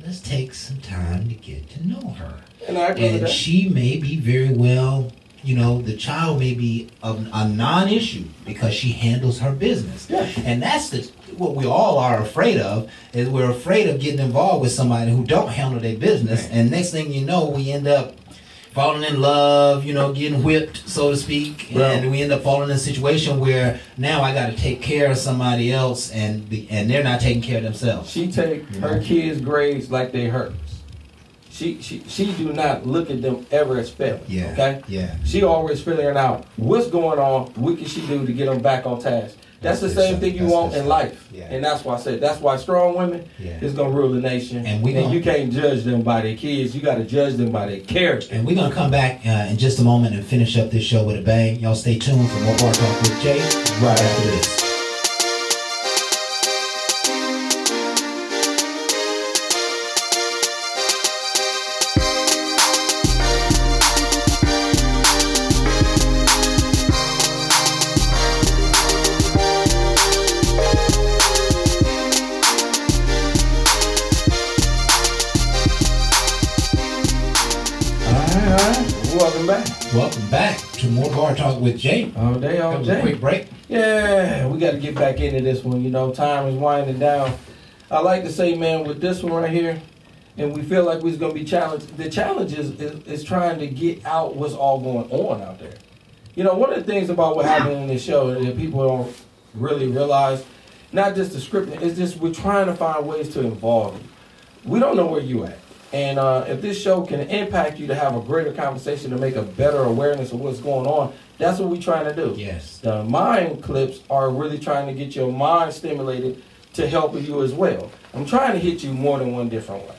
let's take some time to get to know her. And I agree with And that. she may be very well, you know, the child may be a non-issue because she handles her business. Yeah. And that's what we all are afraid of, is we're afraid of getting involved with somebody who don't handle their business. And next thing you know, we end up falling in love, you know, getting whipped, so to speak. Well- And we end up falling in a situation where now I got to take care of somebody else and they're not taking care of themselves. She take her kids' grades like they hers. She do not look at them ever as failure. Yeah. Okay. Yeah. She always figuring out what's going on. What can she do to get them back on task? That's the That's same good thing you stuff. want That's in good life. stuff. Yeah. And that's why I said that's why strong women Yeah. is gonna rule the nation. And we gonna- you can't judge them by their kids. You got to judge them by their character. And we're going to come back in just a moment and finish up this show with a bang. Y'all stay tuned for more Bar Talk with Jay right after this. All right. Welcome back. Welcome back to more Bar Talk with Jay. All day, That all was a day. quick break. Yeah, we got to get back into this one. You know, time is winding down. I like to say, man, with this one right here, and we feel like we're going to be challenged. The challenge is trying to get out what's all going on out there. You know, one of the things about what happened in this show that people don't really realize not just the scripting. It's just we're trying to find ways to involve you. We don't know where you at. And if this show can impact you to have a greater conversation, to make a better awareness of what's going on, that's what we're trying to do. Yes. The mind clips are really trying to get your mind stimulated to help you as well. I'm trying to hit you more than one different way.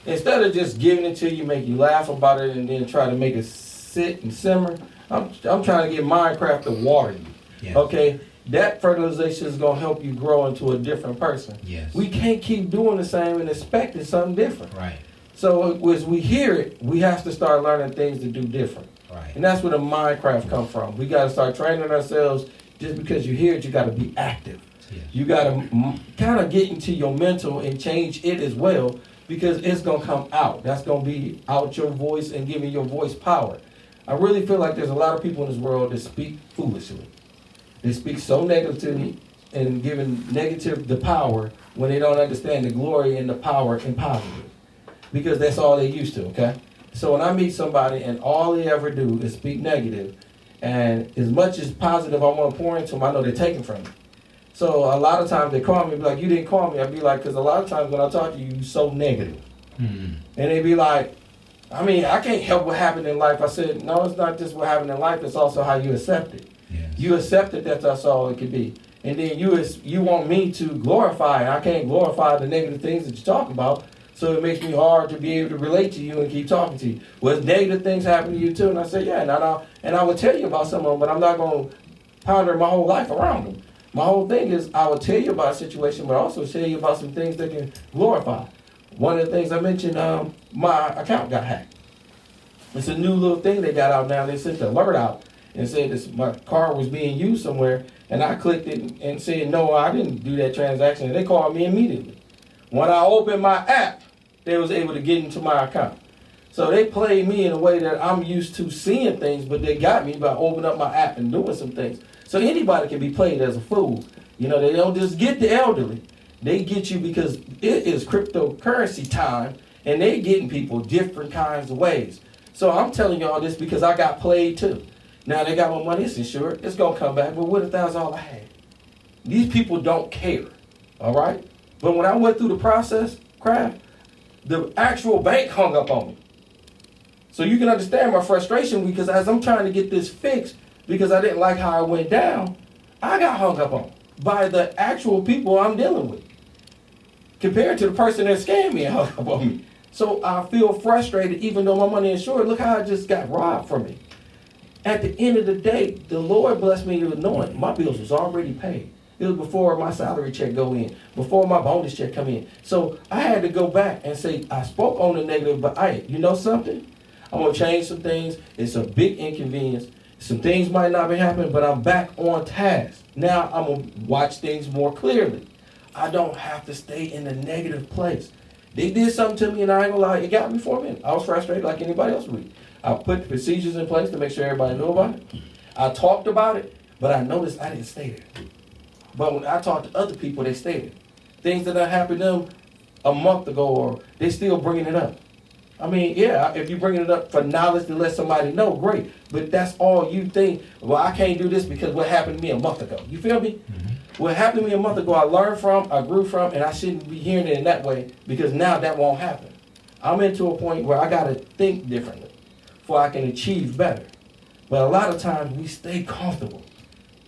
Instead of just giving it to you, make you laugh about it, and then try to make it sit and simmer, I'm trying to get Minecraft to water you. Yes. Okay? That fertilization is going to help you grow into a different person. Yes. We can't keep doing the same and expecting something different. Right. So as we hear it, we have to start learning things to do different. Right. And that's where the Minecraft come from. We got to start training ourselves. Just because you hear it, you got to be active. Yes. You got to kind of get into your mental and change it as well, because it's going to come out. That's going to be out your voice and giving your voice power. I really feel like there's a lot of people in this world that speak foolishly. They speak so negatively and giving negative the power when they don't understand the glory and the power in positive. Because that's all they used to, okay? So when I meet somebody and all they ever do is speak negative, and as much as positive I want to pour into them, I know they're taking from me. So a lot of times they call me and be like, you didn't call me. I'd be like, because a lot of times when I talk to you, you're so negative. Mm-hmm. And they'd be like, I mean, I can't help what happened in life. I said, no, it's not just what happened in life. It's also how you accept it. Yes. You accept it, that's all it could be. And then you want me to glorify it. I can't glorify the negative things that you talk about. So it makes me hard to be able to relate to you and keep talking to you. Well, negative things happen to you too. And I said, yeah, and I would tell you about some of them, but I'm not going to ponder my whole life around them. My whole thing is I will tell you about a situation, but also tell you about some things that can glorify. One of the things I mentioned, my account got hacked. It's a new little thing they got out now. They sent the alert out and said this, my car was being used somewhere, and I clicked it and said, no, I didn't do that transaction. And they called me immediately. When I opened my app, they was able to get into my account. So they played me in a way that I'm used to seeing things, but they got me by opening up my app and doing some things. So anybody can be played as a fool. You know, they don't just get the elderly. They get you because it is cryptocurrency time, and they getting people different kinds of ways. So I'm telling y'all this because I got played too. Now they got my money, it's insured, it's gonna come back, but what if that's all I had? These people don't care, all right? But when I went through the process, Craft, the actual bank hung up on me. So you can understand my frustration, because as I'm trying to get this fixed, because I didn't like how it went down, I got hung up on by the actual people I'm dealing with, compared to the person that scammed me and hung up on me. So I feel frustrated, even though my money is insured. Look how I just got robbed from me. At the end of the day, the Lord blessed me with knowing my bills was already paid. It was before my salary check go in, before my bonus check come in. So I had to go back and say, I spoke on the negative, but you know something? I'm going to change some things. It's a big inconvenience. Some things might not be happening, but I'm back on task. Now I'm going to watch things more clearly. I don't have to stay in the negative place. They did something to me, and I ain't going to lie, it got me for a minute. I was frustrated like anybody else would be. I put the procedures in place to make sure everybody knew about it. I talked about it, but I noticed I didn't stay there. But when I talked to other people, they stayed there. Things that happened to them a month ago, or they still bringing it up. I mean, yeah, if you're bringing it up for knowledge to let somebody know, great. But that's all you think. Well, I can't do this because what happened to me a month ago. You feel me? Mm-hmm. What happened to me a month ago, I learned from, I grew from, and I shouldn't be hearing it in that way, because now that won't happen. I'm into a point where I got to think differently before I can achieve better. But a lot of times we stay comfortable.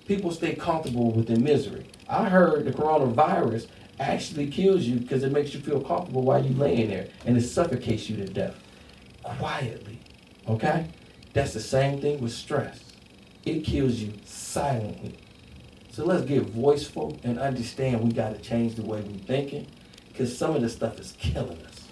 People stay comfortable with their misery. I heard the coronavirus actually kills you because it makes you feel comfortable while you're laying there, and it suffocates you to death quietly. Okay? That's the same thing with stress. It kills you silently. So let's get voiceful and understand we got to change the way we're thinking, because some of this stuff is killing us.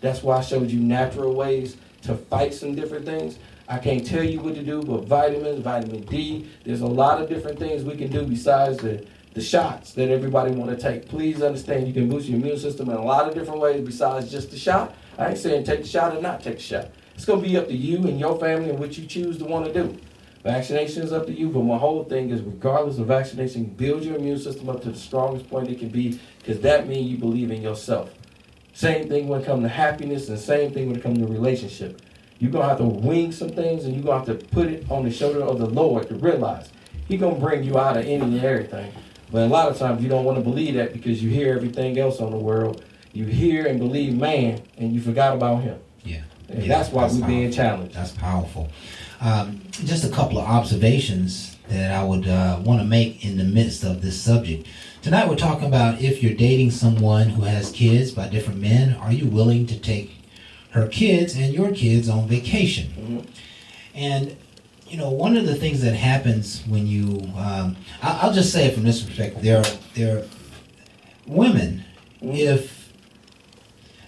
That's why I showed you natural ways to fight some different things. I can't tell you what to do, but vitamins, vitamin D, there's a lot of different things we can do besides the shots that everybody want to take. Please understand you can boost your immune system in a lot of different ways besides just the shot. I ain't saying take the shot or not take the shot. It's going to be up to you and your family and what you choose to want to do. Vaccination is up to you, but my whole thing is, regardless of vaccination, build your immune system up to the strongest point it can be, because that means you believe in yourself. Same thing when it comes to happiness, and same thing when it comes to relationship. You're going to have to wing some things, and you're going to have to put it on the shoulder of the Lord to realize He's going to bring you out of any and everything. But a lot of times you don't want to believe that because you hear everything else on the world. You hear and believe man, and you forgot about him. Yeah. And Yeah, that's why we're being challenged. That's powerful. Just a couple of observations that I would want to make in the midst of this subject. Tonight we're talking about if you're dating someone who has kids by different men, are you willing to take her kids and your kids on vacation? Mm-hmm. And, you know, one of the things that happens when you, I'll just say it from this perspective, there are women, if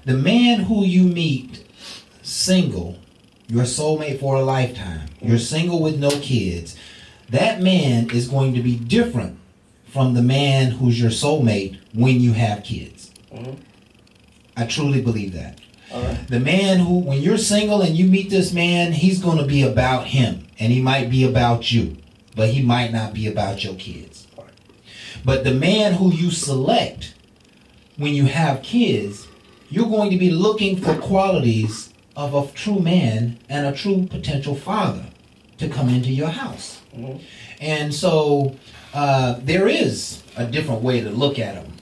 the man who you meet single, your soulmate for a lifetime, you're single with no kids, that man is going to be different from the man who's your soulmate when you have kids. Mm-hmm. I truly believe that. All right. The man who, when you're single and you meet this man, he's going to be about him, and he might be about you, but he might not be about your kids. But the man who you select when you have kids, you're going to be looking for qualities of a true man and a true potential father to come into your house. Mm-hmm. And so there is a different way to look at them.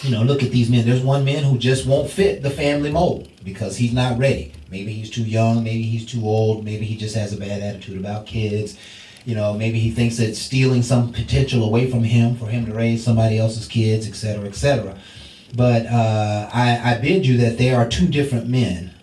You know, look at these men. There's one man who just won't fit the family mold because he's not ready. Maybe he's too young, maybe he's too old, maybe he just has a bad attitude about kids. You know, maybe he thinks it's stealing some potential away from him for him to raise somebody else's kids, etc., etc. But I bid you that there are two different men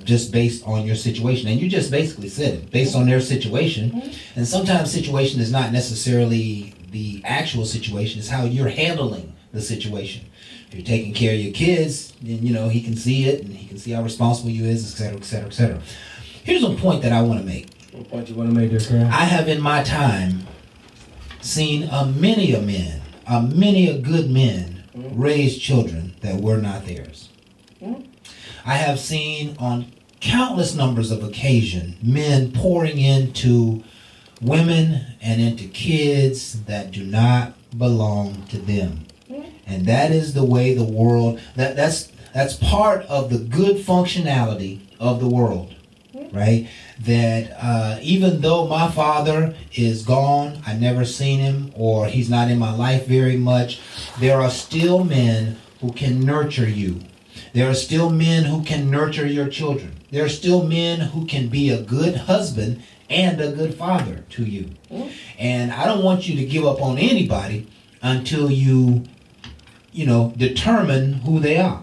just based on your situation. And you just basically said it, based on their situation. And sometimes situation is not necessarily the actual situation, it's how you're handling the situation. If you're taking care of your kids, then, you know, he can see it and he can see how responsible you is, etc., etc., etc. Here's a point that I want to make. What point you want to make there, Karen? I have in my time seen many a good men raise children that were not theirs. I have seen on countless numbers of occasions men pouring into women and into kids that do not belong to them. And that is the way the world, that's part of the good functionality of the world, right? That even though my father is gone, I never seen him, or he's not in my life very much, there are still men who can nurture you. There are still men who can nurture your children. There are still men who can be a good husband and a good father to you. And I don't want you to give up on anybody until you determine who they are.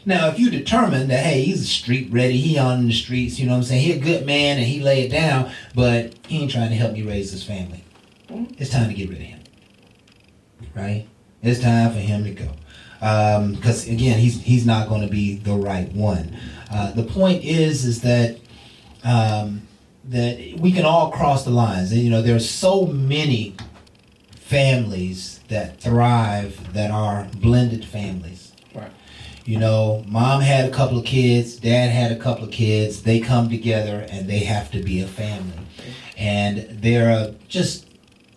Now, if you determine that, hey, he's street ready, he on the streets, you know what I'm saying, he a good man and he lay it down, but he ain't trying to help me raise this family. It's time to get rid of him, right? It's time for him to go. Because again, he's not going to be the right one. The point is that that we can all cross the lines. And, you know, there's so many families that thrive that are blended families. Right. You know, mom had a couple of kids, dad had a couple of kids. They come together and they have to be a family. And there are just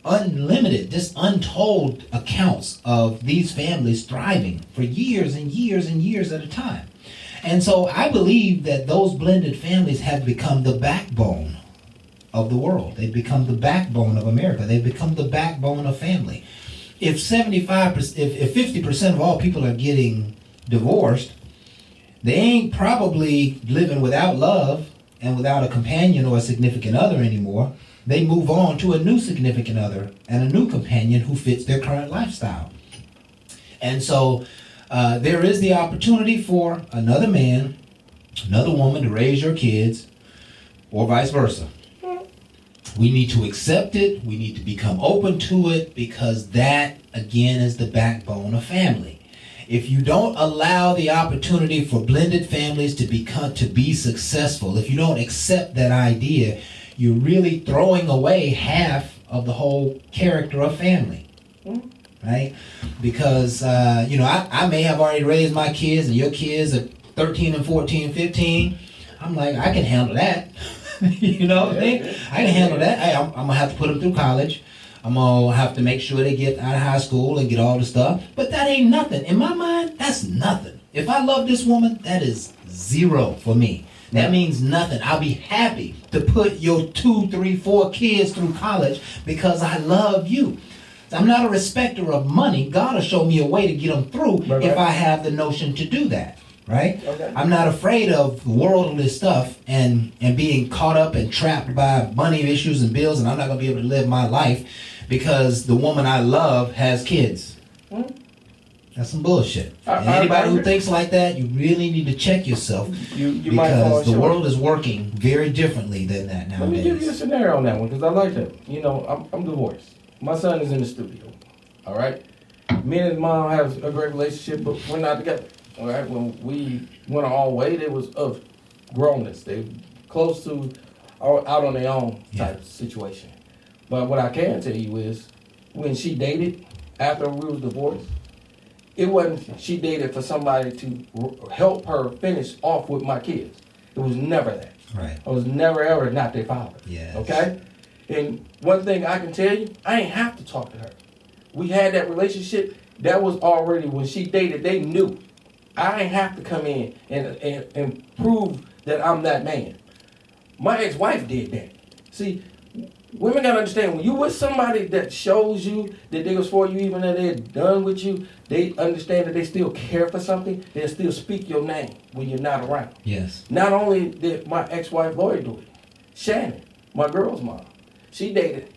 unlimited, just untold accounts of these families thriving for years and years and years at a time. And so I believe that those blended families have become the backbone of the world. They've become the backbone of America. They've become the backbone of family. If 50% of all people are getting divorced, they ain't probably living without love and without a companion or a significant other anymore. They move on to a new significant other and a new companion who fits their current lifestyle. And so there is the opportunity for another man, another woman to raise your kids, or vice versa. We need to accept it. We need to become open to it, because that, again, is the backbone of family. If you don't allow the opportunity for blended families to be successful, if you don't accept that idea, you're really throwing away half of the whole character of family, right? Because, I may have already raised my kids, and your kids are 13 and 14, 15. I'm like, I can handle that. You know what I mean? I can handle that. Hey, I'm going to have to put them through college. I'm going to have to make sure they get out of high school and get all the stuff. But that ain't nothing. In my mind, that's nothing. If I love this woman, that is zero for me. That means nothing. I'll be happy to put your 2, 3, 4 kids through college because I love you. I'm not a respecter of money. God will show me a way to get them through Right. if I have the notion to do that. Right? Okay. I'm not afraid of worldly stuff and being caught up and trapped by money issues and bills, and I'm not going to be able to live my life because the woman I love has kids. That's some bullshit. And anybody who thinks like that, you really need to check yourself You might fall because the short. world is working very differently than that Let me give you a nowadays. scenario on that one because I like that. You know, I'm divorced. My son is in the studio. All right. Me and his mom have a great relationship, but we're not together. All right. When we went our own way, they was of grownness. They close to or out on their own type situation. But what I can tell you is, when she dated after we was divorced, it wasn't she dated for somebody to help her finish off with my kids. It was never that. Right. I was never ever not their father. Yes. Okay? And one thing I can tell you, I ain't have to talk to her. We had that relationship, that was already when she dated, they knew. I ain't have to come in and prove that I'm that man. My ex-wife did that. See, women gotta understand, when you with somebody that shows you that they was for you, even though they're done with you, they understand that they still care for something, they'll still speak your name when you're not around. Yes. Not only did my ex-wife Lori do it, Shannon, my girl's mom, she dated,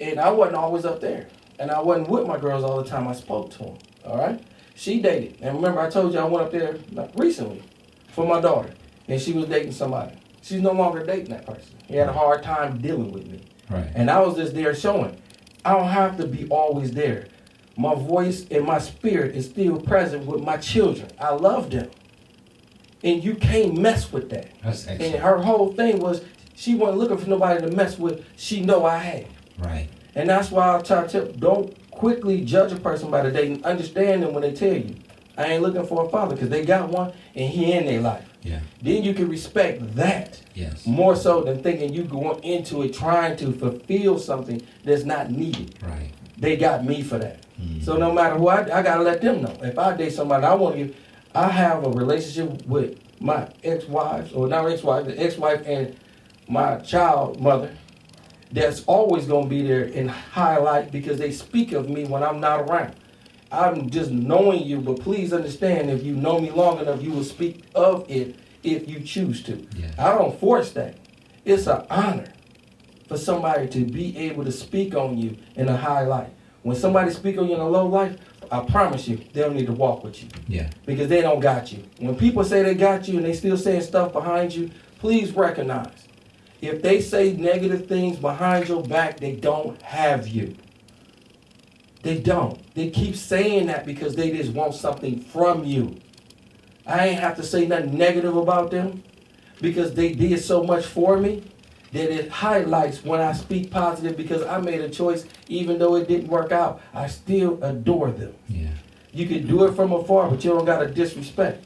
and I wasn't always up there. And I wasn't with my girls all the time I spoke to them, all right? She dated, and remember I told you I went up there recently for my daughter, and she was dating somebody. She's no longer dating that person. He had a hard time dealing with me. Right. And I was just there showing, I don't have to be always there. My voice and my spirit is still present with my children. I love them. And you can't mess with that. That's And excellent. her whole thing was, she wasn't looking for nobody to mess with. She know I had. Right. And that's why I try to tell, don't quickly judge a person by the date. Understand them when they tell you, I ain't looking for a father, because they got one and he in their life. Yeah. Then you can respect that Yes. more so than thinking you going into it trying to fulfill something that's not needed. Right. They got me for that. Mhm. So no matter who I gotta let them know. If I date somebody, I have a relationship with my ex-wives, or not ex-wife, the ex-wife and my child mother, that's always gonna be there in highlight because they speak of me when I'm not around. I'm just knowing you, but please understand, if you know me long enough, you will speak of it if you choose to. Yeah. I don't force that. It's an honor for somebody to be able to speak on you in a high light. When somebody speak on you in a low light, I promise you, they don't need to walk with you Yeah. because they don't got you. When people say they got you and they still saying stuff behind you, please recognize, if they say negative things behind your back, they don't have you. They don't. They keep saying that because they just want something from you. I ain't have to say nothing negative about them because they did so much for me that it highlights when I speak positive, because I made a choice, even though it didn't work out, I still adore them. Yeah. You can do it from afar, but you don't got to disrespect.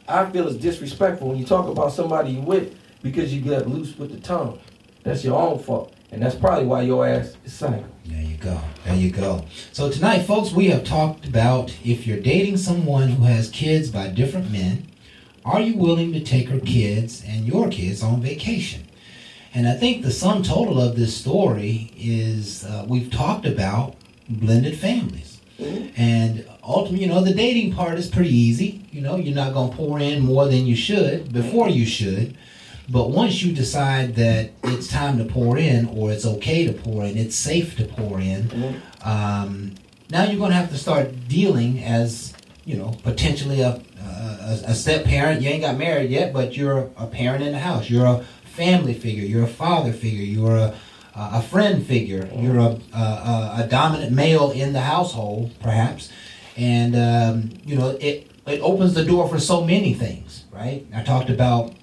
I feel it's disrespectful when you talk about somebody you with because you got loose with the tongue. That's your own fault. And that's probably why your ass is single. There you go. There you go. So tonight, folks, we have talked about if you're dating someone who has kids by different men, are you willing to take her kids and your kids on vacation? And I think the sum total of this story is we've talked about blended families. And ultimately, the dating part is pretty easy. You're not going to pour in more than you should before you should. But once you decide that it's time to pour in, or it's okay to pour in, it's safe to pour in, now you're going to have to start dealing as, potentially a step parent. You ain't got married yet, but you're a parent in the house. You're a family figure. You're a father figure. You're a friend figure. You're a dominant male in the household, perhaps. And, it opens the door for so many things, right? I talked about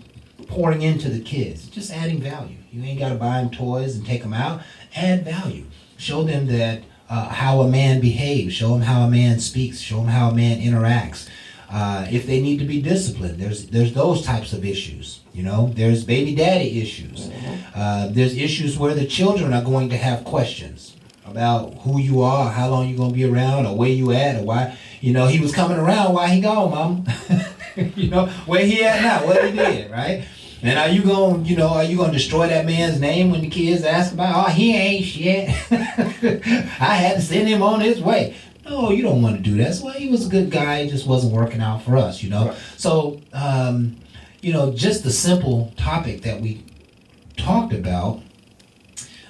pouring into the kids, just adding value. You ain't got to buy them toys and take them out. Add value. Show them that how a man behaves. Show them how a man speaks. Show them how a man interacts. If they need to be disciplined, there's those types of issues. There's baby daddy issues. There's issues where the children are going to have questions about who you are, how long you're going to be around, or where you at, or why. He was coming around. Why he gone, mom? Where he at now? What he did, right? And are you gonna destroy that man's name when the kids ask about, oh, he ain't shit. I had to send him on his way. No, you don't want to do that. That's why he was a good guy. It just wasn't working out for us, Right. So, just the simple topic that we talked about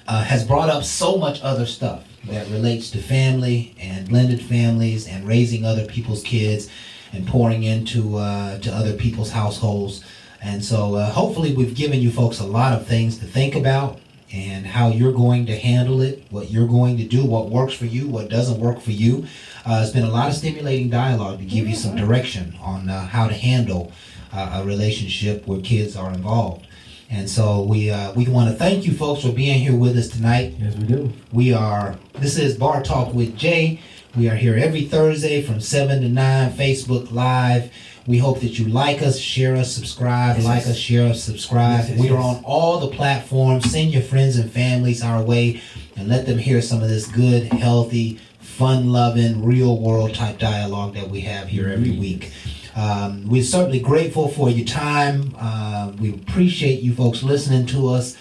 has brought up so much other stuff that relates to family and blended families and raising other people's kids and pouring into to other people's households. And so hopefully we've given you folks a lot of things to think about and how you're going to handle it, what you're going to do, what works for you, what doesn't work for you. It's been a lot of stimulating dialogue to give you some direction on how to handle a relationship where kids are involved. And so we want to thank you folks for being here with us tonight. Yes, we do. This is Bar Talk with Jay. We are here every Thursday from 7 to 9, Facebook Live. We hope that you like us, share us, subscribe, share us, subscribe. We are on all the platforms. Send your friends and families our way and let them hear some of this good, healthy, fun-loving, real-world type dialogue that we have here every week. We're certainly grateful for your time. We appreciate you folks listening to us.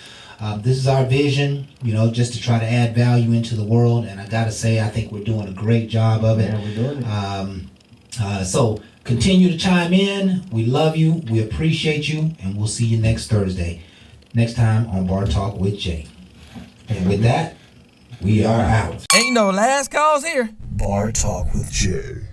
This is our vision, just to try to add value into the world. And I got to say, I think we're doing a great job of it. Yeah, we're doing it. So continue to chime in. We love you. We appreciate you. And we'll see you next Thursday. Next time on Bar Talk with Jay. And with that, we are out. Ain't no last calls here. Bar Talk with Jay.